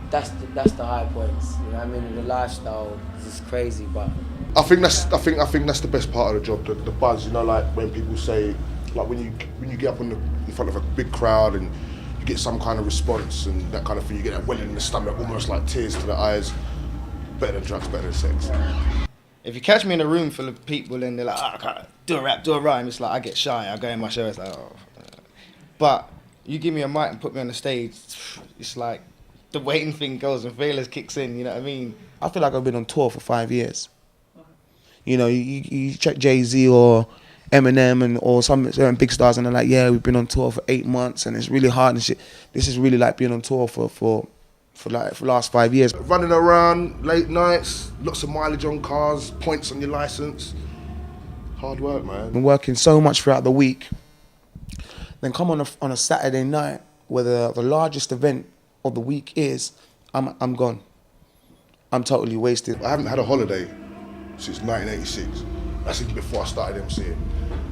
That's the high points. You know what I mean? The lifestyle is just crazy, but I think that's the best part of the job, the buzz. You know, like when people say, like when you get up in front of a big crowd and you get some kind of response and that kind of thing, you get that welling in the stomach, almost like tears to the eyes. Better than drugs, better than sex. If you catch me in a room full of people and they're like, oh, I can't do a rap, do a rhyme, it's like I get shy. I go in my show, it's like, oh. But you give me a mic and put me on the stage, it's like the waiting thing goes and Velas kicks in. You know what I mean? I feel like I've been on tour for 5 years. You know, you check Jay-Z or Eminem or some certain big stars and they're like, yeah, we've been on tour for 8 months and it's really hard and shit. This is really like being on tour for the last 5 years. Running around, late nights, lots of mileage on cars, points on your license. Hard work, man. Been working so much throughout the week. Then come on a Saturday night where the largest event of the week is, I'm gone. I'm totally wasted. I haven't had a holiday since 1986. That's even before I started MCing.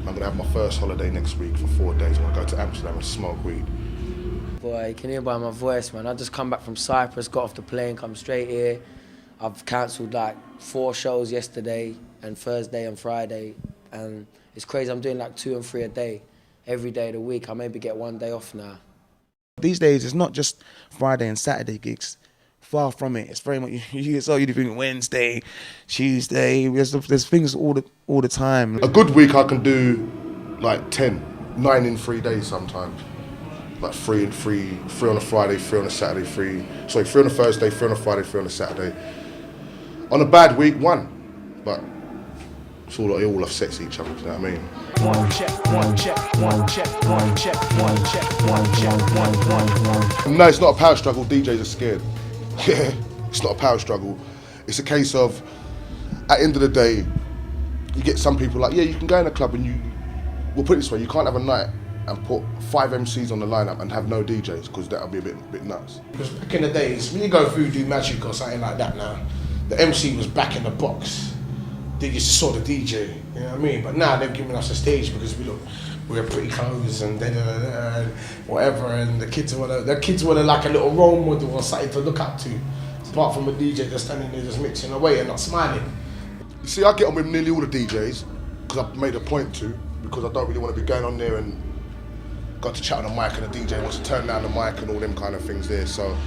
I'm gonna have my first holiday next week for 4 days. I'm gonna go to Amsterdam and smoke weed. Boy, you can hear by my voice, man. I just come back from Cyprus, got off the plane, come straight here. I've cancelled like 4 shows yesterday and Thursday and Friday. and it's crazy. I'm doing like 2 and 3 a day, every day of the week. I maybe get 1 day off now. These days, it's not just Friday and Saturday gigs. Far from it. It's very much you're doing Wednesday, Tuesday. There's things all the time. A good week I can do like 9 in 3 days sometimes. Like 3 and 3 on a Friday, 3 on a Saturday, 3 on a Thursday, 3 on a Friday, 3 on a Saturday. On a bad week, 1. But it all offsets each other, do you know what I mean? One check, one check, one check, one check, one check, one check, one. No, it's not a power struggle. DJs are scared. Yeah, it's not a power struggle. It's a case of, at the end of the day, you get some people like, yeah, you can go in a club and we'll put it this way, you can't have a night and put 5 MCs on the lineup and have no DJs, because that'll be a bit nuts. Because back in the days, when you go Voodoo Magic or something like that now, the MC was back in the box. They used to saw the DJ, you know what I mean? But now they've given us a stage because we wear pretty clothes and and whatever, and the kids want like a little role model or something to look up to. Apart from a DJ just standing there just mixing away and not smiling. You see, I get on with nearly all the DJs because I've made a point to, because I don't really want to be going on there and got to chat on the mic and the DJ wants to turn down the mic and all them kind of things there. So,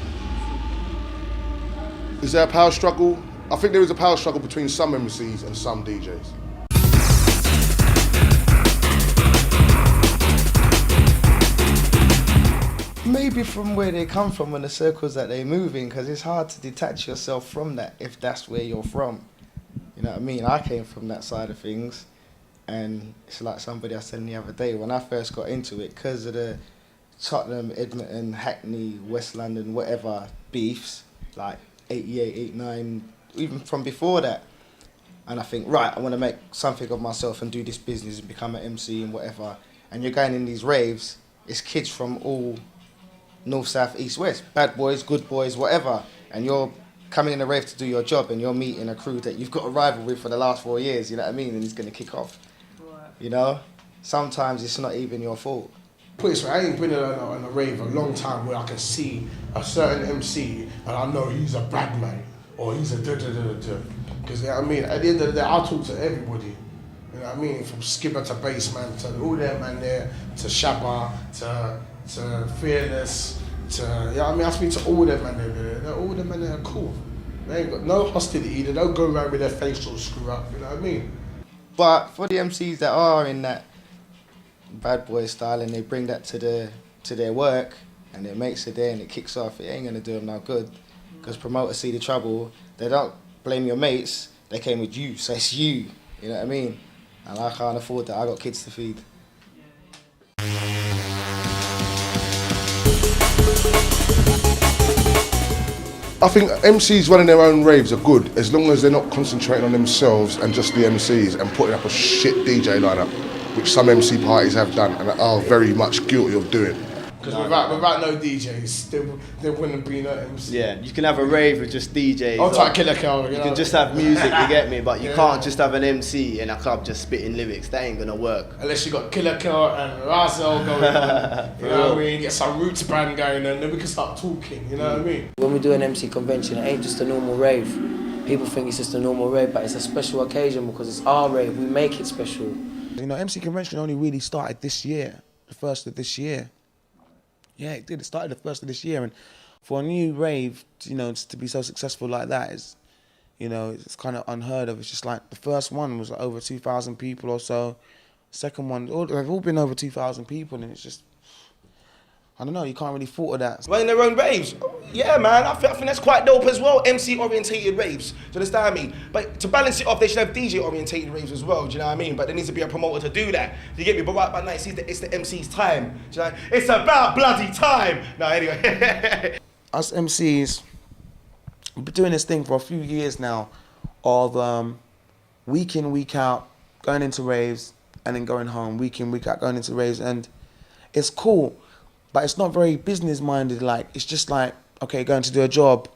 is there a power struggle? I think there is a power struggle between some MCs and some DJs. Maybe from where they come from and the circles that they move in, because it's hard to detach yourself from that if that's where you're from. You know what I mean? I came from that side of things, and it's like somebody I said the other day, when I first got into it, because of the Tottenham, Edmonton, Hackney, West London, whatever beefs, like 88, 89, even from before that. And I think, right, I want to make something of myself and do this business and become an MC and whatever. And you're going in these raves, it's kids from all north, south, east, west, bad boys, good boys, whatever. And you're coming in a rave to do your job and you're meeting a crew that you've got a rival with for the last 4 years, you know what I mean? And it's going to kick off. You know? Sometimes it's not even your fault. Put it this way, I ain't been on a rave a long time where I can see a certain MC and I know he's a bad man or he's a da-da-da-da-da. Because, you know what I mean, at the end of the day, I talk to everybody. You know what I mean? From Skibadee to Bassman to all that man there, to Shabba, to Fearless, to, you know what I mean? I speak to all them man there. All them men there are cool. They ain't got no hostility, they don't go around with their face all screw up, you know what I mean? But for the MCs that are in that bad boy style and they bring that to their work and it makes it there and it kicks off, it ain't gonna do them no good. Because promoters see the trouble, they don't blame your mates, they came with you, so it's you, you know what I mean? And I can't afford that, I got kids to feed. I think MCs running their own raves are good as long as they're not concentrating on themselves and just the MCs and putting up a shit DJ lineup, which some MC parties have done and are very much guilty of doing. Because without no DJs, there wouldn't be no MC. Yeah, you can have a rave with just DJs. I'll take Killer Cow, you can just have music, you get me? But you can't just have an MC in a club just spitting lyrics. That ain't gonna work. Unless you got Killer Cow and Razel going on. You know what I mean? Get some roots band going on, then we can start talking, you know what I mean? When we do an MC convention, it ain't just a normal rave. People think it's just a normal rave, but it's a special occasion because it's our rave. We make it special. You know, MC convention only really started this year, the first of this year. Yeah, it did. It started the first of this year, and for a new rave, you know, to be so successful like that is, you know, it's kind of unheard of. It's just like the first one was like over 2,000 people or so. Second one, they've all been over 2,000 people, and it's just, I don't know, you can't really fault of that. Running their own raves, yeah, man. I think that's quite dope as well. MC orientated raves, do you understand me? But to balance it off, they should have DJ orientated raves as well. Do you know what I mean? But there needs to be a promoter to do that. Do you get me? But right by now, it's the MC's time. Do you know? It's about bloody time. No, anyway. Us MCs, we've been doing this thing for a few years now, of week in, week out, going into raves and then going home. Week in, week out, going into raves, and it's cool. But it's not very business-minded, like, it's just like, okay, going to do a job,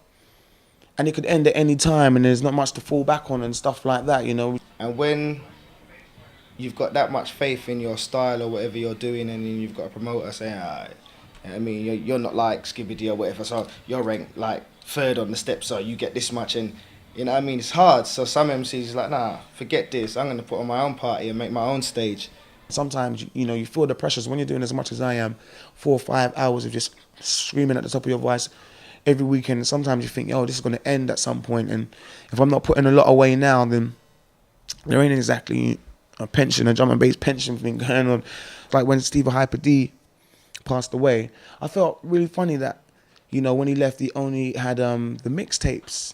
and it could end at any time, and there's not much to fall back on and stuff like that, you know. And when you've got that much faith in your style or whatever you're doing, and then you've got a promoter saying, I mean, you're not like Skibadee or whatever, so you're ranked like 3rd on the steps, so you get this much, and You know what I mean? It's hard. So some MCs like, nah, forget this. I'm going to put on my own party and make my own stage. Sometimes, you know, you feel the pressures when you're doing as much as I am, 4 or 5 hours of just screaming at the top of your voice every weekend. Sometimes you think, yo, this is going to end at some point. And if I'm not putting a lot away now, then there ain't exactly a drum and bass pension thing going on. Like when Hyper D passed away, I felt really funny that, you know, when he left, he only had the mixtapes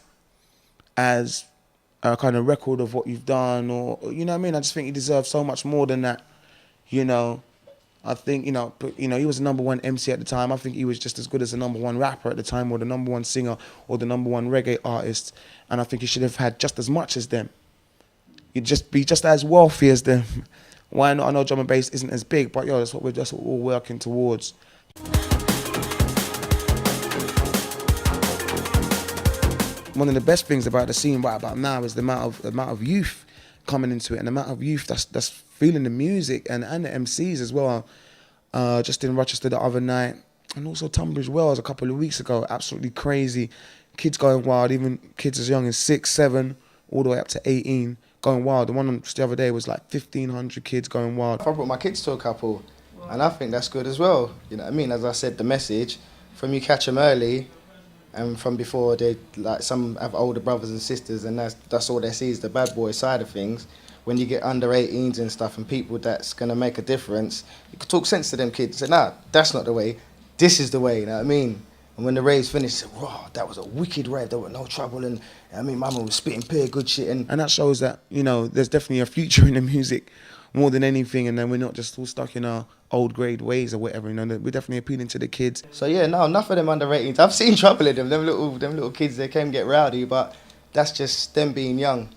as a kind of record of what you've done, or, you know what I mean? I just think he deserves so much more than that, you know. I think, you know, but, you know, he was the #1 MC at the time. I think he was just as good as the #1 rapper at the time, or the #1 singer, or the #1 reggae artist. And I think he should have had just as much as them. You'd just be just as wealthy as them. Why not? I know drum and bass isn't as big, but yo, that's what we're all working towards. One of the best things about the scene right about now is the amount of youth coming into it, and the amount of youth that's feeling the music, and the MCs as well. Just in Rochester the other night, and also Tunbridge Wells a couple of weeks ago. Absolutely crazy. Kids going wild, even kids as young as 6, 7, all the way up to 18, going wild. The one the other day was like 1,500 kids going wild. I brought my kids to a couple, and I think that's good as well. You know what I mean? As I said, the message, from you catch them early, and from before they, like, some have older brothers and sisters, and that's all they see is the bad boy side of things. When you get under 18s and stuff, and people that's gonna make a difference, you can talk sense to them kids. Say, nah, that's not the way. This is the way. You know what I mean? And when the rave's finished, say, wow, that was a wicked rave. There was no trouble, and I mean, mama was spitting pure good shit. And that shows that, you know, there's definitely a future in the music more than anything, and then we're not just all stuck in our old grade ways or whatever. You know, we're definitely appealing to the kids. So yeah, no, enough of them under 18s. I've seen trouble in them. Them little kids, they can get rowdy, but that's just them being young.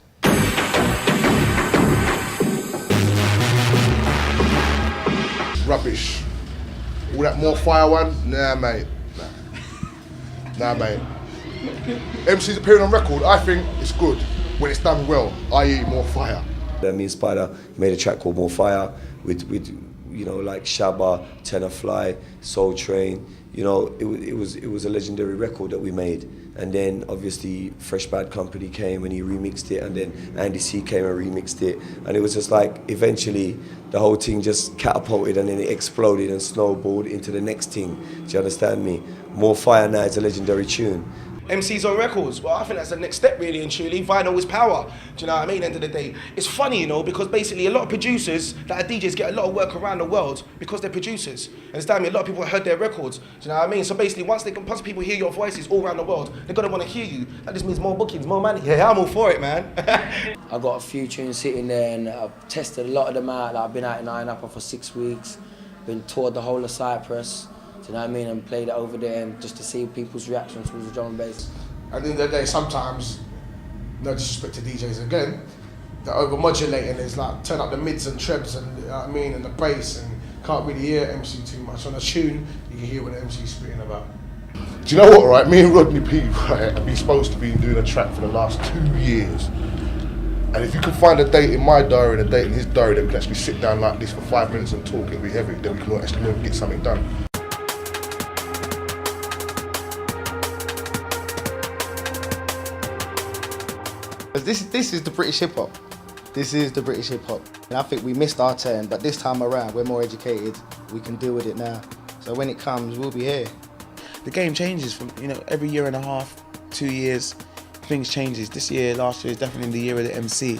Rubbish. All that more fire one? Nah, mate. Nah, mate. MCs appearing on record, I think it's good when it's done well, i.e. more fire. Me and Spider made a track called More Fire with you know, like Shabba, Tenor Fly, Soul Train. You know, it was a legendary record that we made. And then obviously Fresh Bad Company came and he remixed it, and then Andy C came and remixed it, and it was just like eventually the whole thing just catapulted, and then it exploded and snowballed into the next thing. Do you understand me? More Fire now is a legendary tune. MCs on records, well, I think that's the next step really and truly. Vinyl is power, do you know what I mean? End of the day, it's funny, you know, because basically a lot of producers that are DJs get a lot of work around the world because they're producers. Understand me? A lot of people heard their records, do you know what I mean? So basically, once people hear your voices all around the world, they're gonna want to hear you. That just means more bookings, more money. Yeah, I'm all for it, man. I've got a few tunes sitting there, and I've tested a lot of them out. Like, I've been out in Iron Upper for 6 weeks, been toured the whole of Cyprus, do you know what I mean? And played it over there, and just to see people's reactions towards the drum and bass. At the end of the day, sometimes, no disrespect to DJs again, they're over-modulating. It's like, turn up the mids and trebs, and you know what I mean, and the bass, and can't really hear MC too much. On a tune, you can hear what the MC's spitting about. Do you know what, right? Me and Rodney P, right, have been supposed to be doing a track for the last 2 years. And if you can find a date in my diary and a date in his diary that we can actually sit down like this for 5 minutes and talk, it'll be heavy, then we can actually get something done. This is the British hip hop. This is the British hip hop. And I think we missed our turn, but this time around we're more educated. We can deal with it now. So when it comes, we'll be here. The game changes from, you know, every year and a half, 2 years, things changes. This year, last year is definitely the year of the MC.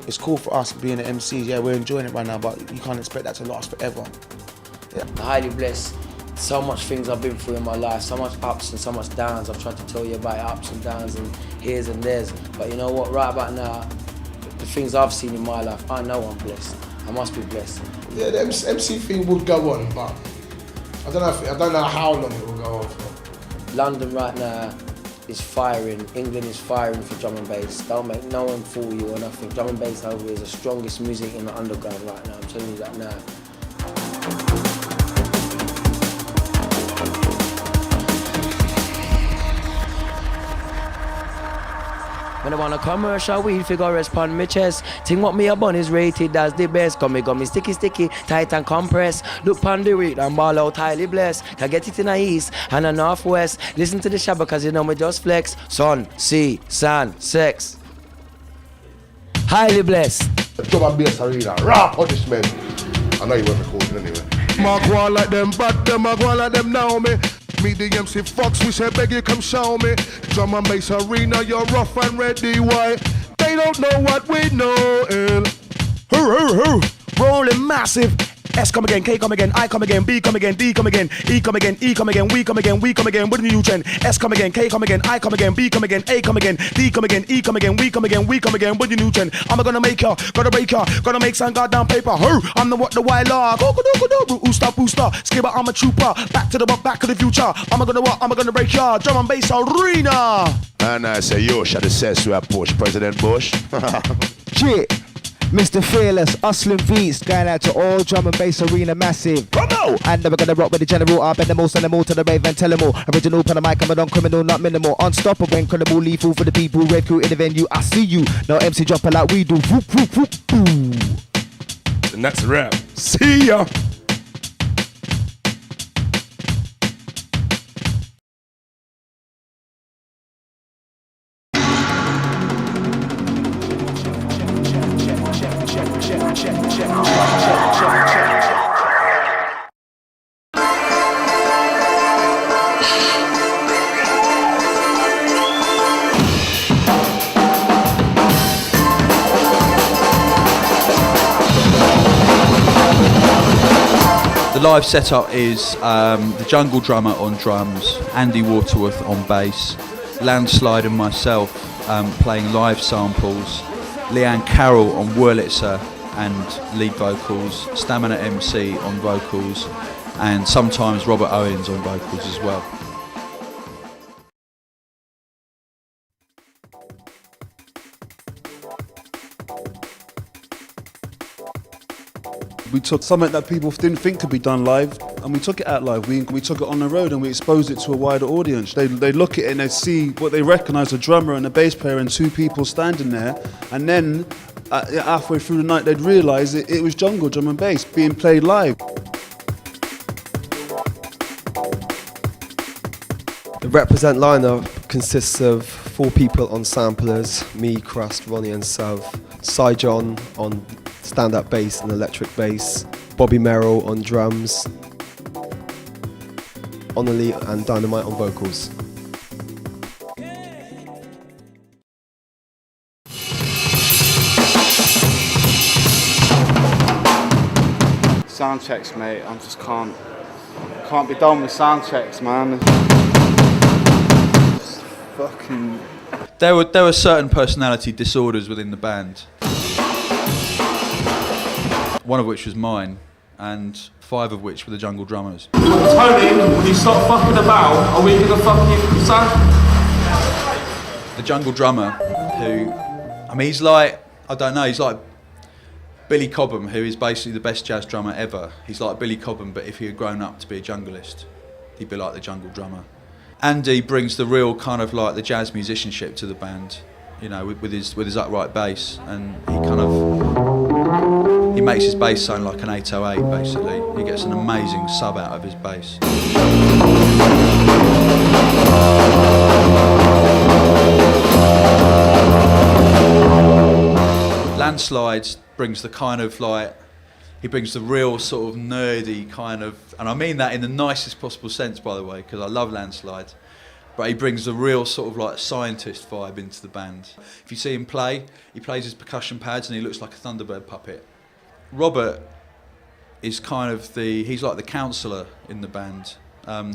It's cool for us being the MCs. Yeah, we're enjoying it right now, but you can't expect that to last forever. Yeah. I'm highly blessed. So much things I've been through in my life, so much ups and so much downs. I've tried to tell you about ups and downs and here's and there's. But you know what, right about now, the things I've seen in my life, I know I'm blessed. I must be blessed. Yeah, the MC thing would go on, but I don't know how long it will go on for. London right now is firing. England is firing for drum and bass. Don't make no one fool you or nothing. Drum and bass over is the strongest music in the underground right now. I'm telling you that now. When I want a commercial weed figure respond me chest. Think what me a bun is rated as the best. Come me sticky, tight and compress. Look pon the weed and ball out highly blessed. Can get it in the east and the northwest. Listen to the Shabba cause you know me just flex. Sun, sea, sand, sex. Highly blessed. The drum and bass arena, raw punishment. I know you weren't recording anyway. Mark one like them, but them I go like them now me. Meet the MC Fox, we say beg you come show me. Drum and bass arena, you're rough and ready, why? They don't know what we know. Hoo, rolling massive. S come again, K come again, I come again, B come again, D come again, E come again, E come again, we come again, we come again, with the new trend. S come again, K come again, I come again, B come again, A come again, D come again, E come again, we come again, we come again, with the new trend. I'm gonna make her, gonna break her, gonna make some goddamn paper. I'm the what the wild log. Booster, Skibadee, I'm a trooper. Back to the buck, back to the future. I'm gonna break ya. Drum and bass arena. And I say, yo, shall the sense we approach President Bush? Shit. Mr. Fearless, hustling beats, going out to all drum and bass arena massive. Bravo! And we're gonna rock with the general, I'll bend them all, send them all to the rave and tell them all. Original pen the mic, coming on criminal, not minimal. Unstoppable, incredible, lethal for the people. Red crew in the venue, I see you. No MC dropper like we do. Whoop, whoop, whoop, boom. And that's a wrap. See ya! The live setup is the Jungle Drummer on drums, Andy Waterworth on bass, Landslide and myself playing live samples, Leanne Carroll on Wurlitzer and lead vocals, Stamina MC on vocals, and sometimes Robert Owens on vocals as well. We took something that people didn't think could be done live, and we took it out live. We took it on the road and we exposed it to a wider audience. They look at it and they see what they recognise, a drummer and a bass player and two people standing there, and then halfway through the night they'd realise it was jungle drum and bass being played live. The Represent lineup consists of 4 people on samplers, me, Krust, Ronnie and Sav, Cy John on stand-up bass and electric bass, Bobby Merrill on drums, Onali and Dynamite on vocals. Sound checks, mate. I just can't be done with sound checks, man. Just fucking. There were certain personality disorders within the band. One of which was mine, and 5 of which were the Jungle Drummers. Tony, when you stop fucking about, are we gonna fucking sound? The Jungle Drummer, who, I mean, he's like, I don't know, he's like Billy Cobham, who is basically the best jazz drummer ever. He's like Billy Cobham, but if he had grown up to be a junglist, he'd be like the Jungle Drummer. Andy brings the real kind of like the jazz musicianship to the band, you know, with his upright bass, and he makes his bass sound like an 808 basically. He gets an amazing sub out of his bass. Landslide brings the kind of like, he brings the real sort of nerdy kind of, and I mean that in the nicest possible sense, by the way, because I love Landslide, but he brings the real sort of like scientist vibe into the band. If you see him play, he plays his percussion pads and he looks like a Thunderbird puppet. Robert is kind of he's like the counsellor in the band.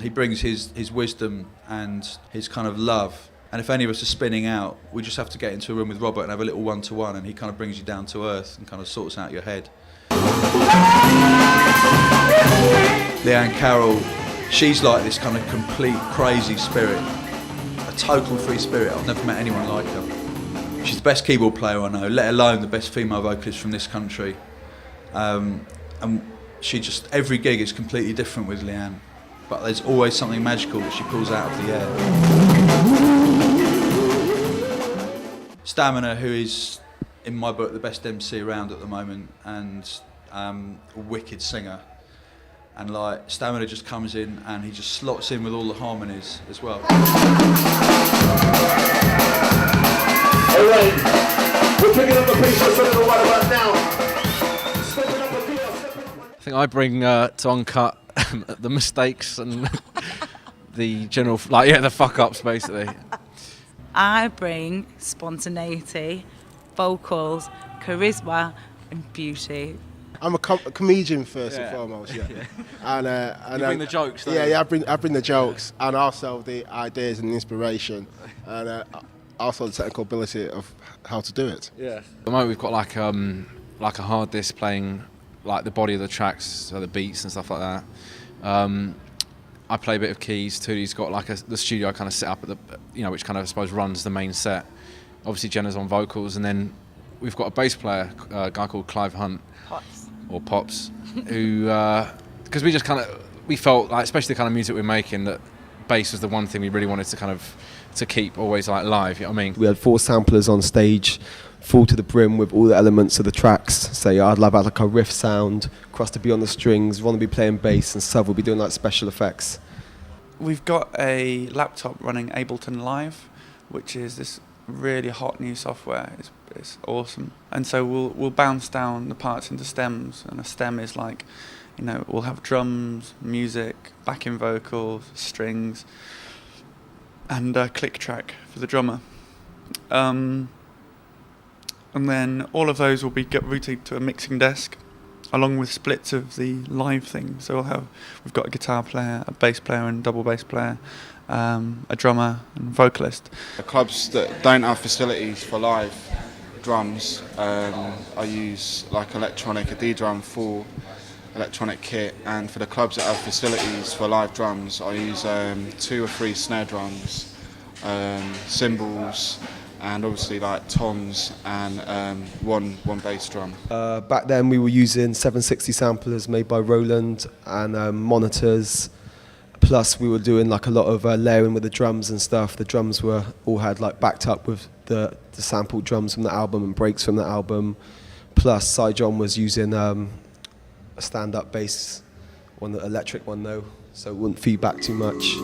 He brings his wisdom and his kind of love. And if any of us are spinning out, we just have to get into a room with Robert and have a little one-to-one, and he kind of brings you down to earth and kind of sorts out your head. Leanne Carroll, she's like this kind of complete crazy spirit, a total free spirit. I've never met anyone like her. She's the best keyboard player I know, let alone the best female vocalist from this country. And she just, every gig is completely different with Leanne, but there's always something magical that she pulls out of the air. Stamina, who is, in my book, the best MC around at the moment, and a wicked singer. And like Stamina just comes in and he just slots in with all the harmonies as well. Alright, we're picking up the pace just a little while right now. I think I bring to Uncut the mistakes and the general, the fuck-ups, basically. I bring spontaneity, vocals, charisma, and beauty. I'm a comedian first and foremost, yeah. And you bring the jokes, don't you? Yeah, I bring the jokes, and also the ideas and the inspiration, and also the technical ability of how to do it. Yeah. At the moment we've got like a hard disc playing like the body of the tracks, so the beats and stuff like that. I play a bit of keys. Tootie's got like the studio kind of set up at the, which kind of I suppose runs the main set. Obviously Jenna's on vocals, and then we've got a bass player, a guy called Clive Hunt. Pops, who, because we felt like, especially the kind of music we're making, that bass was the one thing we really wanted to keep always like live, you know what I mean? We had 4 samplers on stage, full to the brim with all the elements of the tracks. So yeah, I'd love like a riff sound, Krust to be on the strings, Ron to be playing bass, and Sav will be doing like special effects. We've got a laptop running Ableton Live, which is this really hot new software. It's awesome. And so we'll bounce down the parts into stems, and a stem is like, we'll have drums, music, backing vocals, strings, and a click track for the drummer. And then all of those will be routed to a mixing desk, along with splits of the live thing. So we've got a guitar player, a bass player and double bass player, a drummer and vocalist. The clubs that don't have facilities for live drums, I use like electronic, a D-drum full electronic kit, and for the clubs that have facilities for live drums, I use 2 or 3 snare drums, cymbals, and obviously like toms and one bass drum. Back then we were using 760 samplers made by Roland and monitors. Plus we were doing like a lot of layering with the drums and stuff. The drums were all had like backed up with the sampled drums from the album and breaks from the album. Plus Cy John was using a stand-up bass, the electric one though, so it wouldn't feed back too much.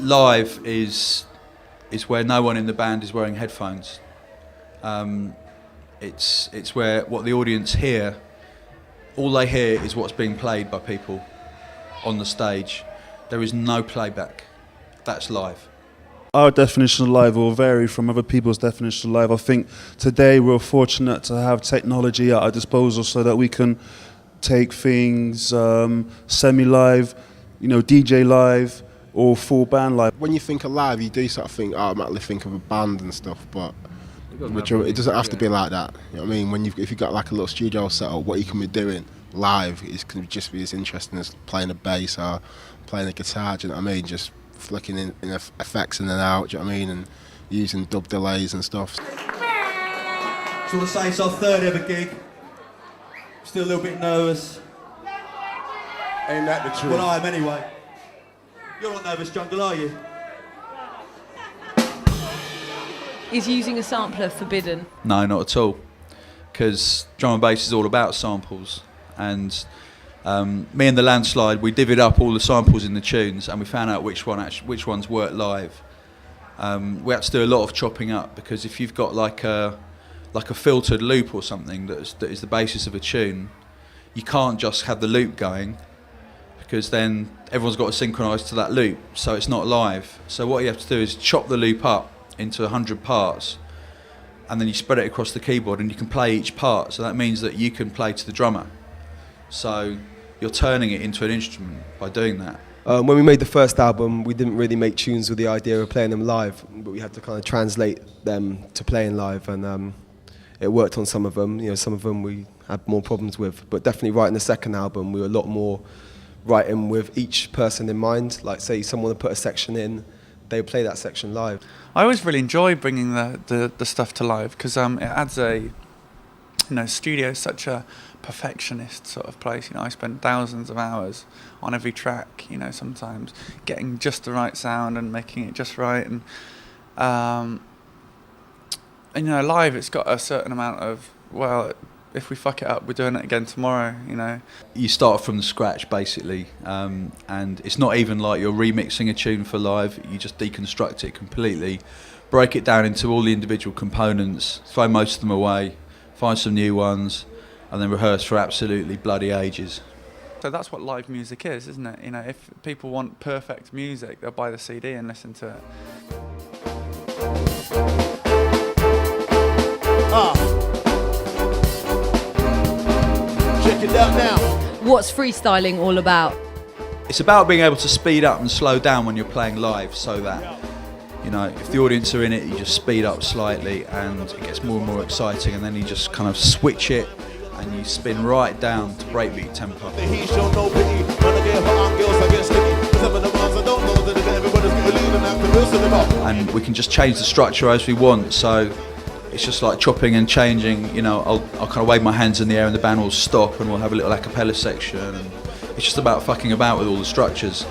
Live is where no one in the band is wearing headphones. It's where what the audience hear, all they hear is what's being played by people on the stage. There is no playback. That's live. Our definition of live will vary from other people's definition of live. I think today we're fortunate to have technology at our disposal so that we can take things semi-live, DJ live, or full band live. When you think of live, you do sort of think, automatically think of a band and stuff, but it doesn't have to be like that. You know what I mean? If you've got like a little studio set up, what you can be doing live can just be as interesting as playing a bass or playing a guitar, do you know what I mean? Just flicking in effects in and out, do you know what I mean? And using dub delays and stuff. So I want to say it's our 3rd ever gig. Still a little bit nervous. Ain't that the truth? Well, I am anyway. You're not nervous, Jungle, are you? Is using a sampler forbidden? No, not at all. Because drum and bass is all about samples. And me and the Landslide, we divvied up all the samples in the tunes, and we found out which ones work live. We had to do a lot of chopping up, because if you've got like a filtered loop or something that is the basis of a tune, you can't just have the loop going, because then everyone's got to synchronise to that loop, so it's not live. So what you have to do is chop the loop up into 100 parts, and then you spread it across the keyboard, and you can play each part. So that means that you can play to the drummer. So you're turning it into an instrument by doing that. When we made the first album, we didn't really make tunes with the idea of playing them live, but we had to kind of translate them to playing live, and it worked on some of them. Some of them we had more problems with, but definitely writing the second album, we were a lot more writing with each person in mind. Like say someone would put a section in, they would play that section live. I always really enjoy bringing the stuff to live, because it adds a you know, studio is such a perfectionist sort of place. You know, I spend thousands of hours on every track, you know, sometimes getting just the right sound and making it just right. And you know, live it's got a certain amount of, well, if we fuck it up, we're doing it again tomorrow, you know. You start from the scratch, basically, and it's not even like you're remixing a tune for live. You just deconstruct it completely, break it down into all the individual components, throw most of them away, find some new ones, and then rehearse for absolutely bloody ages. So that's what live music is, isn't it? You know, if people want perfect music, they'll buy the CD and listen to it. Check it out now. What's freestyling all about? It's about being able to speed up and slow down when you're playing live, so that, you know, if the audience are in it, you just speed up slightly and it gets more and more exciting, and then you just kind of switch it and you spin right down to breakbeat tempo. And we can just change the structure as we want, so it's just like chopping and changing. You know, I'll kind of wave my hands in the air and the band will stop and we'll have a little a cappella section, and it's just about fucking about with all the structures.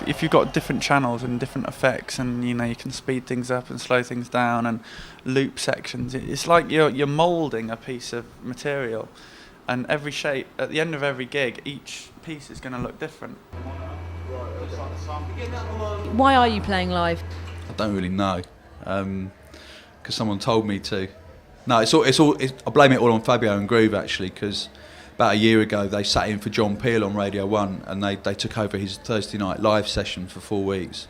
If you've got different channels and different effects, and you know, you can speed things up and slow things down and loop sections, it's like you're moulding a piece of material, and every shape at the end of every gig, each piece is going to look different. Why are you playing live? I don't really know, because someone told me to. No, I blame it all on Fabio and Groove, actually, because about a year ago they sat in for John Peel on Radio 1 and they took over his Thursday night live session for 4 weeks,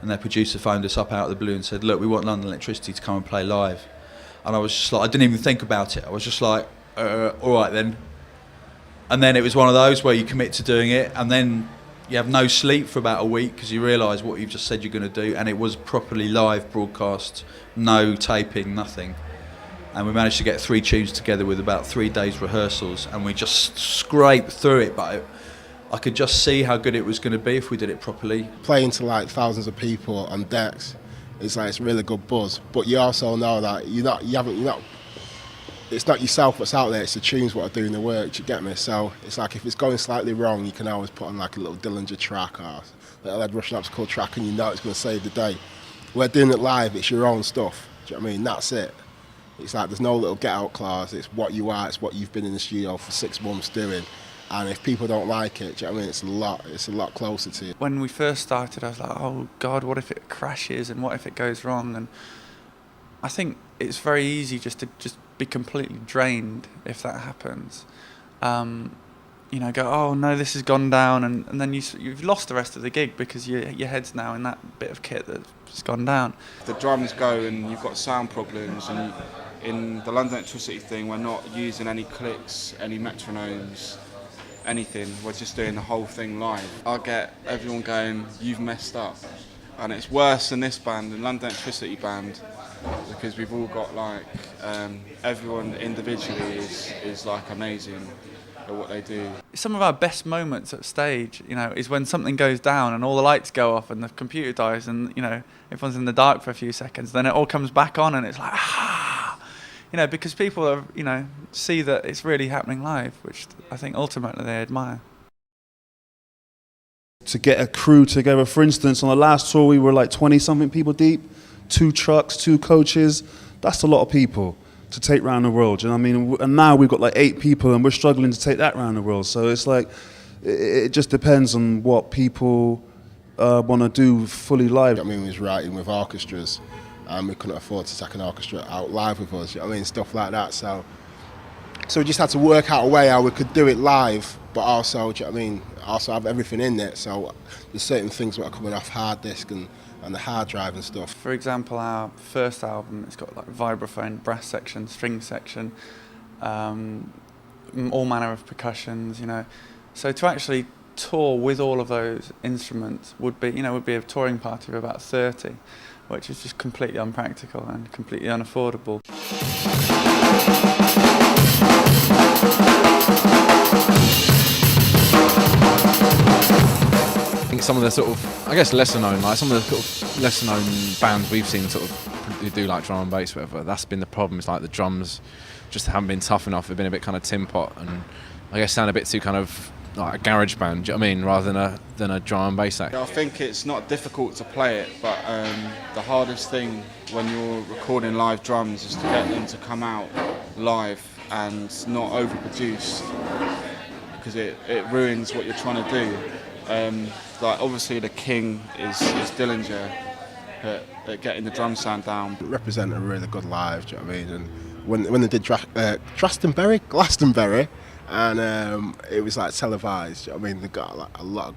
and their producer phoned us up out of the blue and said, look, we want London Elektricity to come and play live. And I was just like, I didn't even think about it. I was just like, all right then. And then it was one of those where you commit to doing it and then you have no sleep for about a week because you realise what you've just said you're going to do, and it was properly live broadcast, no taping, nothing. And we managed to get 3 tunes together with about 3 days rehearsals, and we just scraped through it, but I could just see how good it was going to be if we did it properly. Playing to like thousands of people on decks, it's really good buzz, but you also know that it's not yourself what's out there, it's the tunes what are doing the work, do you get me? So it's like if it's going slightly wrong, you can always put on like a little Dillinger track or a little Ed Russian Obstacle track, and you know it's going to save the day. We're doing it live, it's your own stuff, do you know what I mean? That's it. It's like there's no little get out clause, it's what you are, it's what you've been in the studio for 6 months doing. And if people don't like it, do you know what I mean? It's a lot closer to you. When we first started, I was like, oh God, what if it crashes and what if it goes wrong? And I think it's very easy just to be completely drained if that happens. You know, go, oh no, this has gone down, and then you've lost the rest of the gig because your head's now in that bit of kit that's gone down. The drums go and you've got sound problems, and in the London Elektricity thing, we're not using any clicks, any metronomes, anything. We're just doing the whole thing live. I get everyone going, you've messed up. And it's worse than this band, the London Elektricity band, because we've all got like, everyone individually is like amazing at what they do. Some of our best moments at stage, you know, is when something goes down and all the lights go off and the computer dies and, you know, everyone's in the dark for a few seconds. Then it all comes back on and it's like, you know, because people are, you know, see that it's really happening live, which I think ultimately they admire. To get a crew together, for instance, on the last tour we were like 20-something people deep, 2 trucks, 2 coaches. That's a lot of people to take around the world, you know what I mean? And now we've got like 8 people and we're struggling to take that around the world. So it's like, it just depends on what people want to do fully live. I mean, we was writing with orchestras and we couldn't afford to take an orchestra out live with us, you know what I mean? Stuff like that. So we just had to work out a way how we could do it live, but also, do you know what I mean? Also have everything in it. So there's certain things that are coming off hard disk and the hard drive and stuff. For example, our first album, it's got like vibraphone, brass section, string section, all manner of percussions, you know. So to actually tour with all of those instruments would be a touring party of about 30, which is just completely unpractical and completely unaffordable. think some of the sort of, I guess lesser known, like some of the sort of lesser known bands we've seen sort of who do like drum and bass, whatever, that's been the problem. It's like the drums just haven't been tough enough. They've been a bit kind of tin pot, and I guess sound a bit too kind of like a garage band. Do you know what I mean? Rather than a drum and bass act. I think it's not difficult to play it, but the hardest thing when you're recording live drums is to get them to come out live and not overproduced, because it ruins what you're trying to do. Like obviously the king is Dillinger at getting the drum sound down. Represent a really good live, do you know what I mean? And when they did Glastonbury, and it was like televised, do you know what I mean? They got like a lot of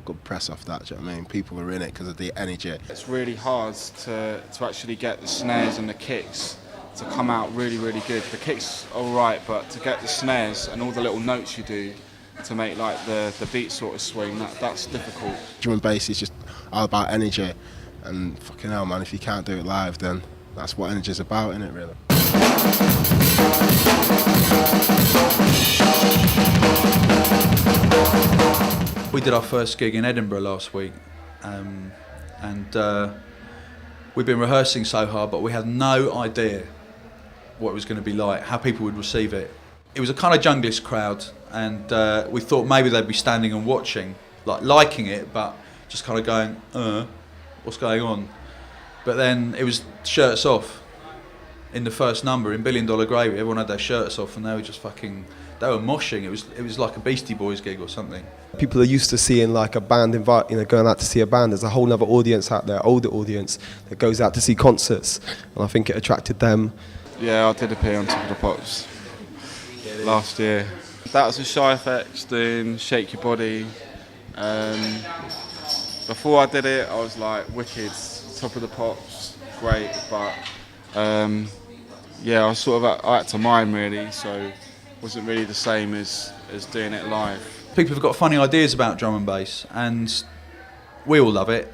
good press off that, do you know what I mean? People were in it because of the energy. It's really hard to actually get the snares and the kicks to come out really, really good. The kicks are alright, but to get the snares and all the little notes you do to make like the beat sort of swing, that's difficult. Drum and bass is just all about energy, and fucking hell, man, if you can't do it live, then that's what energy's about, innit, really? We did our first gig in Edinburgh last week, and we've been rehearsing so hard, but we had no idea what it was going to be like, how people would receive it. It was a kind of Junglists crowd, and we thought maybe they'd be standing and watching, like liking it, but just kind of going, what's going on? But then it was shirts off in the first number in $1 Billion Gravy. Everyone had their shirts off, and they were just fucking, they were moshing. It was like a Beastie Boys gig or something. People are used to seeing like a band going out to see a band. There's a whole other audience out there, older audience, that goes out to see concerts, and I think it attracted them. Yeah, I did appear on Top of the Pops last year. That was with Shy FX doing Shake Your Body. Before I did it, I was like, wicked, Top of the Pops, great, but yeah, I was sort of I had to mime really, so it wasn't really the same as doing it live. People have got funny ideas about drum and bass, and we all love it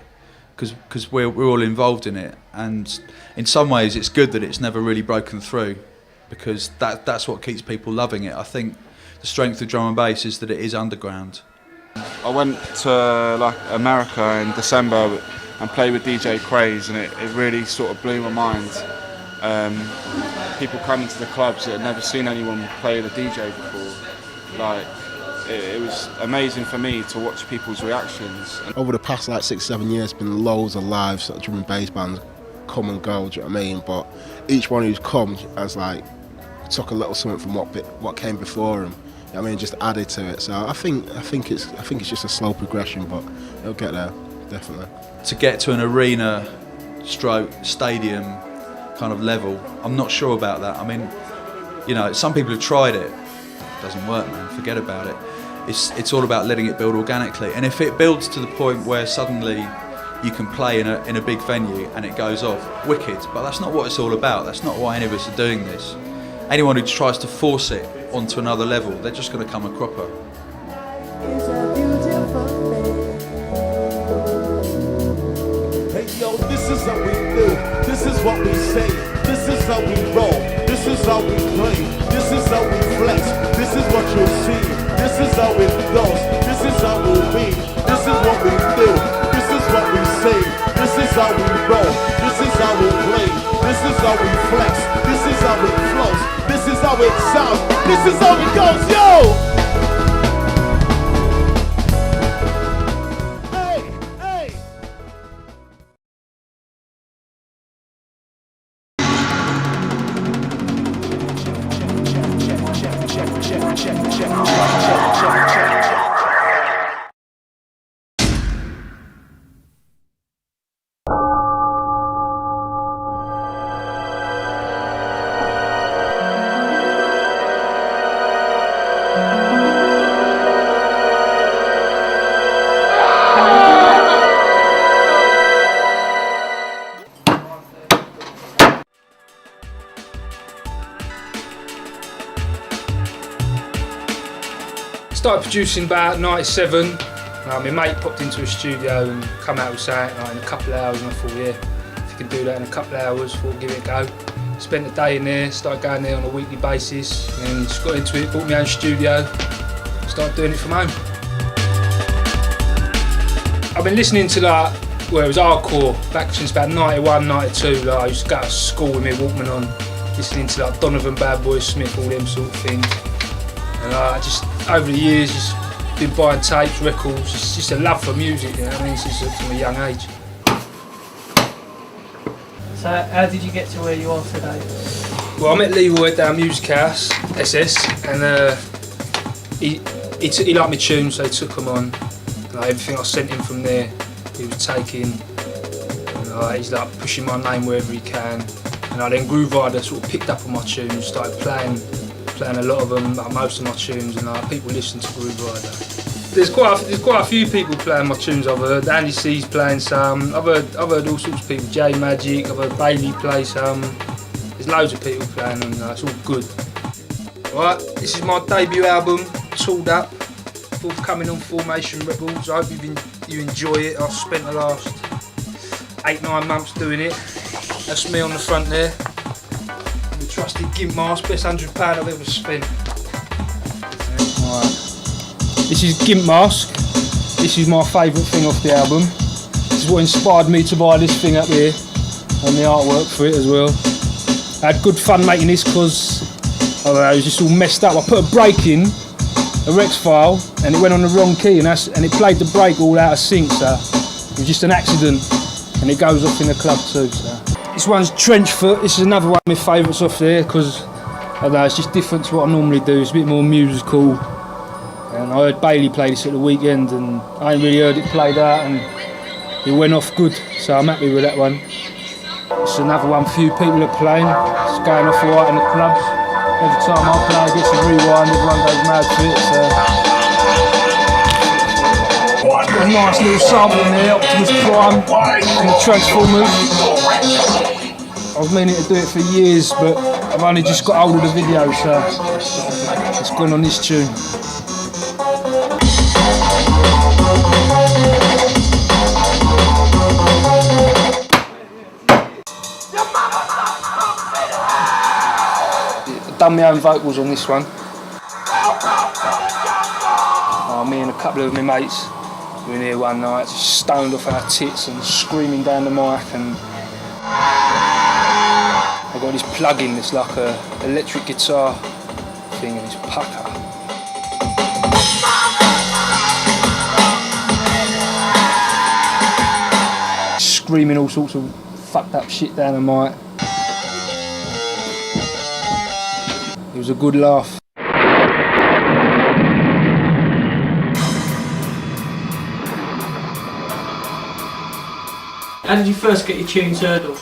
because we're all involved in it, and in some ways it's good that it's never really broken through, because that's what keeps people loving it. I think the strength of drum and bass is that it is underground. I went to like America in December and played with DJ Krust, and it really sort of blew my mind. People coming to the clubs that had never seen anyone play the DJ before. Like, it was amazing for me to watch people's reactions. Over the past like 6-7 years, been loads of live sort of drum and bass bands come and go, do you know what I mean? But each one who's come has like took a little something from what came before them. You know what I mean, just added to it. So I think it's just a slow progression, but it'll get there definitely. To get to an arena stroke stadium kind of level, I'm not sure about that. I mean, you know, some people have tried it. It doesn't work, man. Forget about it. It's all about letting it build organically. And if it builds to the point where suddenly you can play in a big venue and it goes off, wicked. But that's not what it's all about. That's not why any of us are doing this. Anyone who tries to force it onto another level, they're just going to come a cropper. Hey yo, this is how we do. This is what we say. This is how we roll. This is how we play. This is how we flex. This is what you'll see. This is how it goes. This is how we'll be. This is what we do. This is what we say. This is how we roll. This is how we play. This is how we flex. This is how it flows. This is how it sounds. This is how it goes, yo! Started producing about 97. My mate popped into a studio and come out with something like in a couple of hours, and I thought, yeah, if you can do that in a couple of hours, thought give it a go. Spent the day in there, started going there on a weekly basis, and just got into it, bought my own studio, started doing it from home. I've been listening to like, well, it was hardcore back since about 91, 92. Like I used to go to school with my Walkman on, listening to like Donovan, Bad Boy Smith, all them sort of things. And I just over the years just been buying tapes, records. It's just a love for music, you know what I mean, since from a young age. So how did you get to where you are today? Well, I met Leroy down Music House, SS, and he liked my tunes, so he took them on. Like, everything I sent him from there, he was taking. And, he's like pushing my name wherever he can. And then Grooverider sort of picked up on my tunes, started playing a lot of them, like most of my tunes, and people listen to Grooverider. There's quite a few people playing my tunes. I've heard Andy C's playing some. I've heard all sorts of people. J Magic. I've heard Bailey play some. There's loads of people playing them. It's all good. Right, this is my debut album, Tooled Up, forthcoming on Formation Rebels. I hope you enjoy it. I've spent the last 8-9 months doing it. That's me on the front there. The trusted Gimp Mask, best £100 I've ever spent. Right. This is Gimp Mask. This is my favourite thing off the album. This is what inspired me to buy this thing up here, and the artwork for it as well. I had good fun making this because it was just all messed up. I put a break in, a Rex file, and it went on the wrong key, and it played the break all out of sync, so it was just an accident, and it goes off in the club too. So. This one's Trenchfoot. This is another one of my favourites off there because I don't know, it's just different to what I normally do. It's a bit more musical. And I heard Bailey play this at the weekend, and I ain't really heard it played out, and it went off good, so I'm happy with that one. It's another one few people are playing. It's going off alright in the clubs. Every time I play, it gets a rewind, everyone goes mad to it. So. Got a nice little sample in there, Optimus Prime and the Transformers. I was meaning to do it for years, but I've only just got hold of the video, so it's gone on this tune. I've done my own vocals on this one. Me and a couple of my mates were in here one night, just stoned off our tits and screaming down the mic, and I got this plug-in, it's like a electric guitar thing, and it's pucker. Screaming all sorts of fucked up shit down the mic. It was a good laugh. How did you first get your tunes heard of?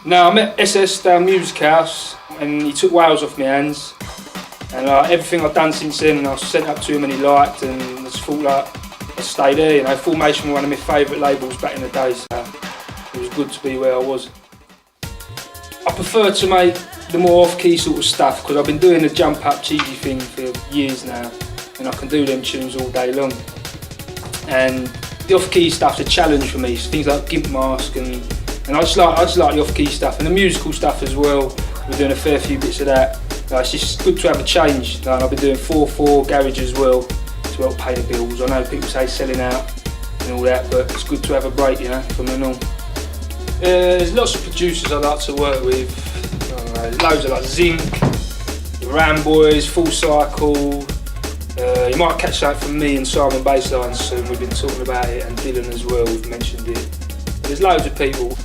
No, I met SS down Music House, and he took Wales off my hands, and everything I've done since then, I sent up to him and he liked, and I just thought like I'd stay there. You know, Formation were one of my favourite labels back in the day, so it was good to be where I was. I prefer to make the more off-key sort of stuff because I've been doing the jump-up cheesy thing for years now, and I can do them tunes all day long. And the off-key stuff's a challenge for me. Things like Gimp Mask, and I just like the off-key stuff and the musical stuff as well. We're doing a fair few bits of that. It's just good to have a change. I've been doing 4/4 garage as well to help pay the bills. I know people say selling out and all that, but it's good to have a break, you know, from the norm. There's lots of producers I like to work with. Loads of like Zinc, the Ram Boys, Full Cycle. You might catch that from me and Simon Baseline soon. We've been talking about it, and Dylan as well. We've mentioned it. There's loads of people.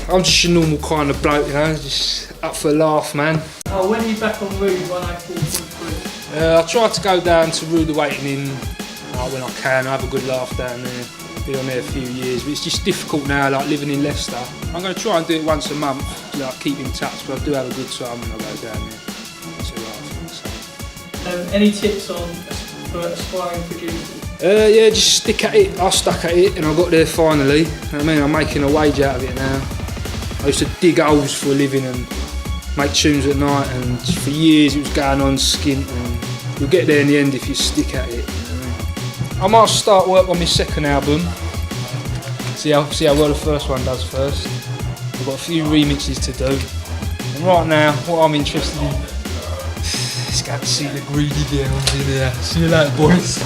I'm just a normal kind of bloke, you know, just up for a laugh, man. Oh, when are you back on Rude 104.3? I try to go down to Rude Awakening when I can. I have a good laugh down there. Been on there a few years, but it's just difficult now, like living in Leicester. I'm going to try and do it once a month, like keep in touch, but I do have a good time when I go down there. Any tips for aspiring producers? Yeah, just stick at it. I stuck at it and I got there finally. I mean, I'm making a wage out of it now. I used to dig holes for a living and make tunes at night, and for years it was going on skint, and you'll get there in the end if you stick at it. I might start work on my second album. See how well the first one does first. I've got a few remixes to do. And right now, what I'm interested in is going to see the greedy girls in there. See you later, boys.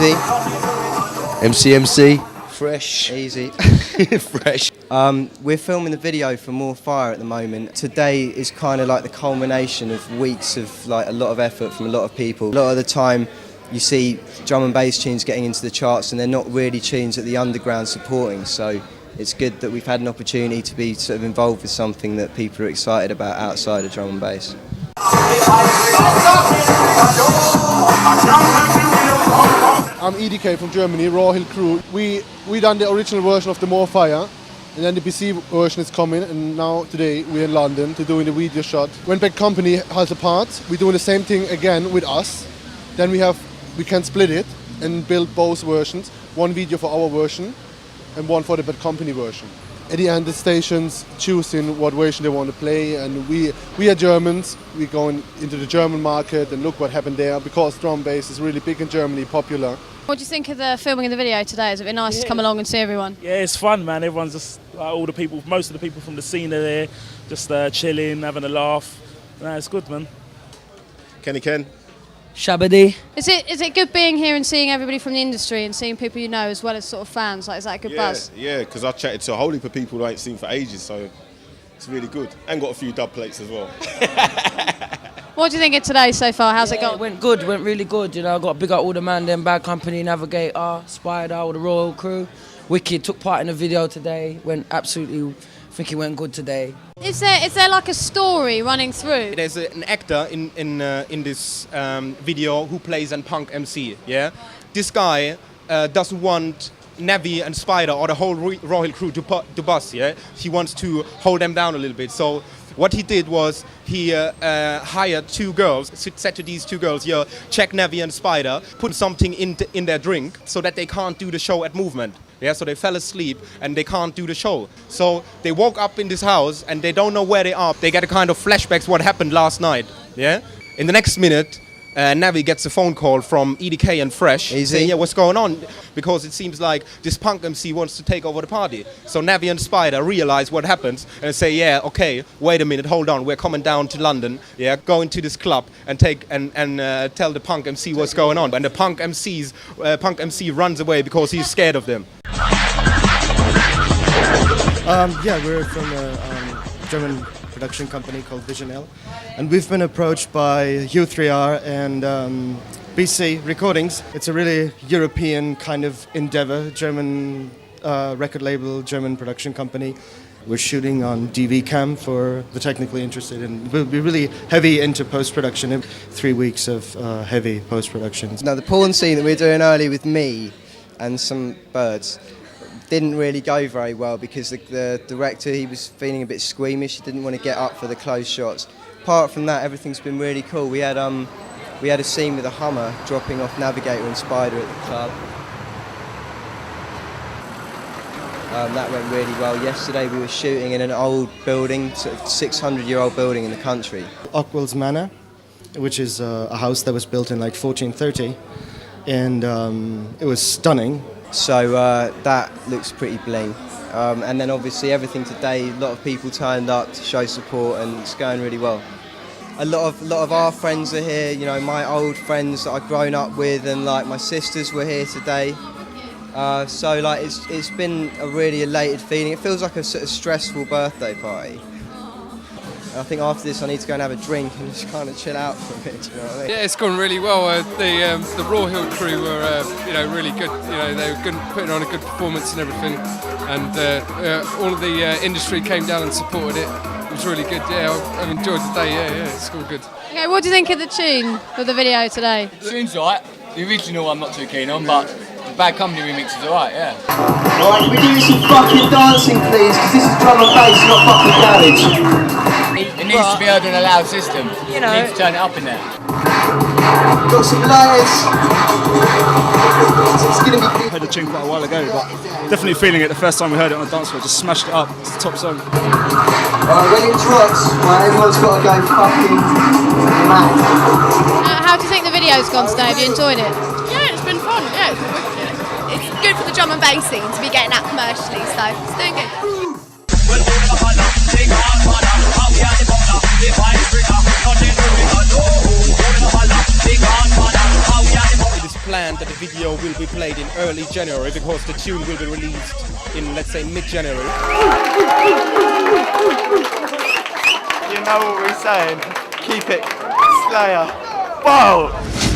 Easy. MC. Fresh. Easy. Fresh. We're filming the video for More Fire at the moment. Today is kind of like the culmination of weeks of like a lot of effort from a lot of people. A lot of the time you see drum and bass tunes getting into the charts and they're not really tunes that the underground supporting, so it's good that we've had an opportunity to be sort of involved with something that people are excited about outside of drum and bass. I'm EDK from Germany, Raw Hill Crew. We done the original version of the More Fire, and then the PC version is coming, and now today we're in London to doing the video shot. When Bad Company has a part, we're doing the same thing again with us. Then we can split it and build both versions, one video for our version and one for the Bad Company version. At the end, the stations choosing what version they want to play, and we are Germans. We're going into the German market and look what happened there, because drum bass is really big in Germany, popular. What do you think of the filming of the video today? Has it been nice to come along and see everyone? Yeah, it's fun, man. Everyone's just, all the people, most of the people from the scene are there, just chilling, having a laugh. Nah, it's good, man. Kenny Ken. Shabba D. Is it good being here and seeing everybody from the industry and seeing people you know as well as sort of fans? Like, is that a good buzz? Yeah, because I chatted to a whole heap of people who I ain't seen for ages, so it's really good. And got a few dub plates as well. What do you think of today so far? How's it gone? It went good, went really good. You know, I got to big up all the man, them Bad Company, Navigator, Spider, all the Royal crew. Wicked took part in the video today. Went absolutely. I think it went good today. Is there like a story running through? There's an actor in this video who plays a punk MC. Yeah, this guy doesn't want Navi and Spider or the whole Royal crew to bust. Yeah, he wants to hold them down a little bit. So what he did was he hired two girls, said to these two girls, "Yeah, check Navi and Spider, put something in their drink so that they can't do the show at Movement." Yeah, so they fell asleep and they can't do the show. So they woke up in this house and they don't know where they are. They get a kind of flashbacks what happened last night. Yeah. In the next minute, Navi gets a phone call from EDK and Fresh saying, "Yeah, what's going on?" Because it seems like this punk MC wants to take over the party. So Navi and Spider realize what happens and say, "Yeah, okay, wait a minute, hold on, we're coming down to London. Yeah, going to this club and tell the punk MC what's going on." And the punk MC runs away because he's scared of them. Yeah, we're from a German production company called Vision L, and we've been approached by U3R and BC Recordings. It's a really European kind of endeavor, German record label, German production company. We're shooting on DV cam for the technically interested, and we'll be really heavy into post-production, 3 weeks of heavy post-production. Now the porn scene that we were doing earlier with me and some birds didn't really go very well because the director, he was feeling a bit squeamish. He didn't want to get up for the close shots. Apart from that, everything's been really cool. We had a scene with a Hummer dropping off Navigator and Spider at the club. That went really well. Yesterday we were shooting in an old building, sort of 600-year-old building in the country. Ockwell's Manor, which is a house that was built in like 1430, and it was stunning. So that looks pretty bling. And then obviously everything today, a lot of people turned up to show support and it's going really well. A lot of our friends are here, you know, my old friends that I've grown up with, and like my sisters were here today. So like it's been a really elated feeling. It feels like a sort of stressful birthday party. And I think after this I need to go and have a drink and just kind of chill out for a bit. You know what I mean? Yeah, it's gone really well. The Raw Hill crew were really good. You know, they were good, putting on a good performance and everything. And all of the industry came down and supported it. It was really good. Yeah, I've enjoyed the day. Yeah, it's all good. Okay, what do you think of the tune of the video today? The tune's alright. The original I'm not too keen on, but the Bad Company remix is alright, yeah. Alright, can we do some fucking dancing, please? Because this is drum and bass, not fucking garage. It needs to be heard on a loud system. You know. You need to turn it up in there. Got some lighters. It's gonna be. I heard the tune quite a while ago, but definitely feeling it the first time we heard it on the dance floor. Just smashed it up. It's the top song. Alright, when it drops, everyone's got to go fucking mad. How do you think the video's gone today? Have you enjoyed it? Yeah, it's been fun. Yeah, it's been wicked. It's good for the drum and bass scene to be getting out commercially, so it's doing good. This planned that the video will be played in early January because the tune will be released in, let's say, mid-January. You know what we're saying? Keep it Slayer. Whoa!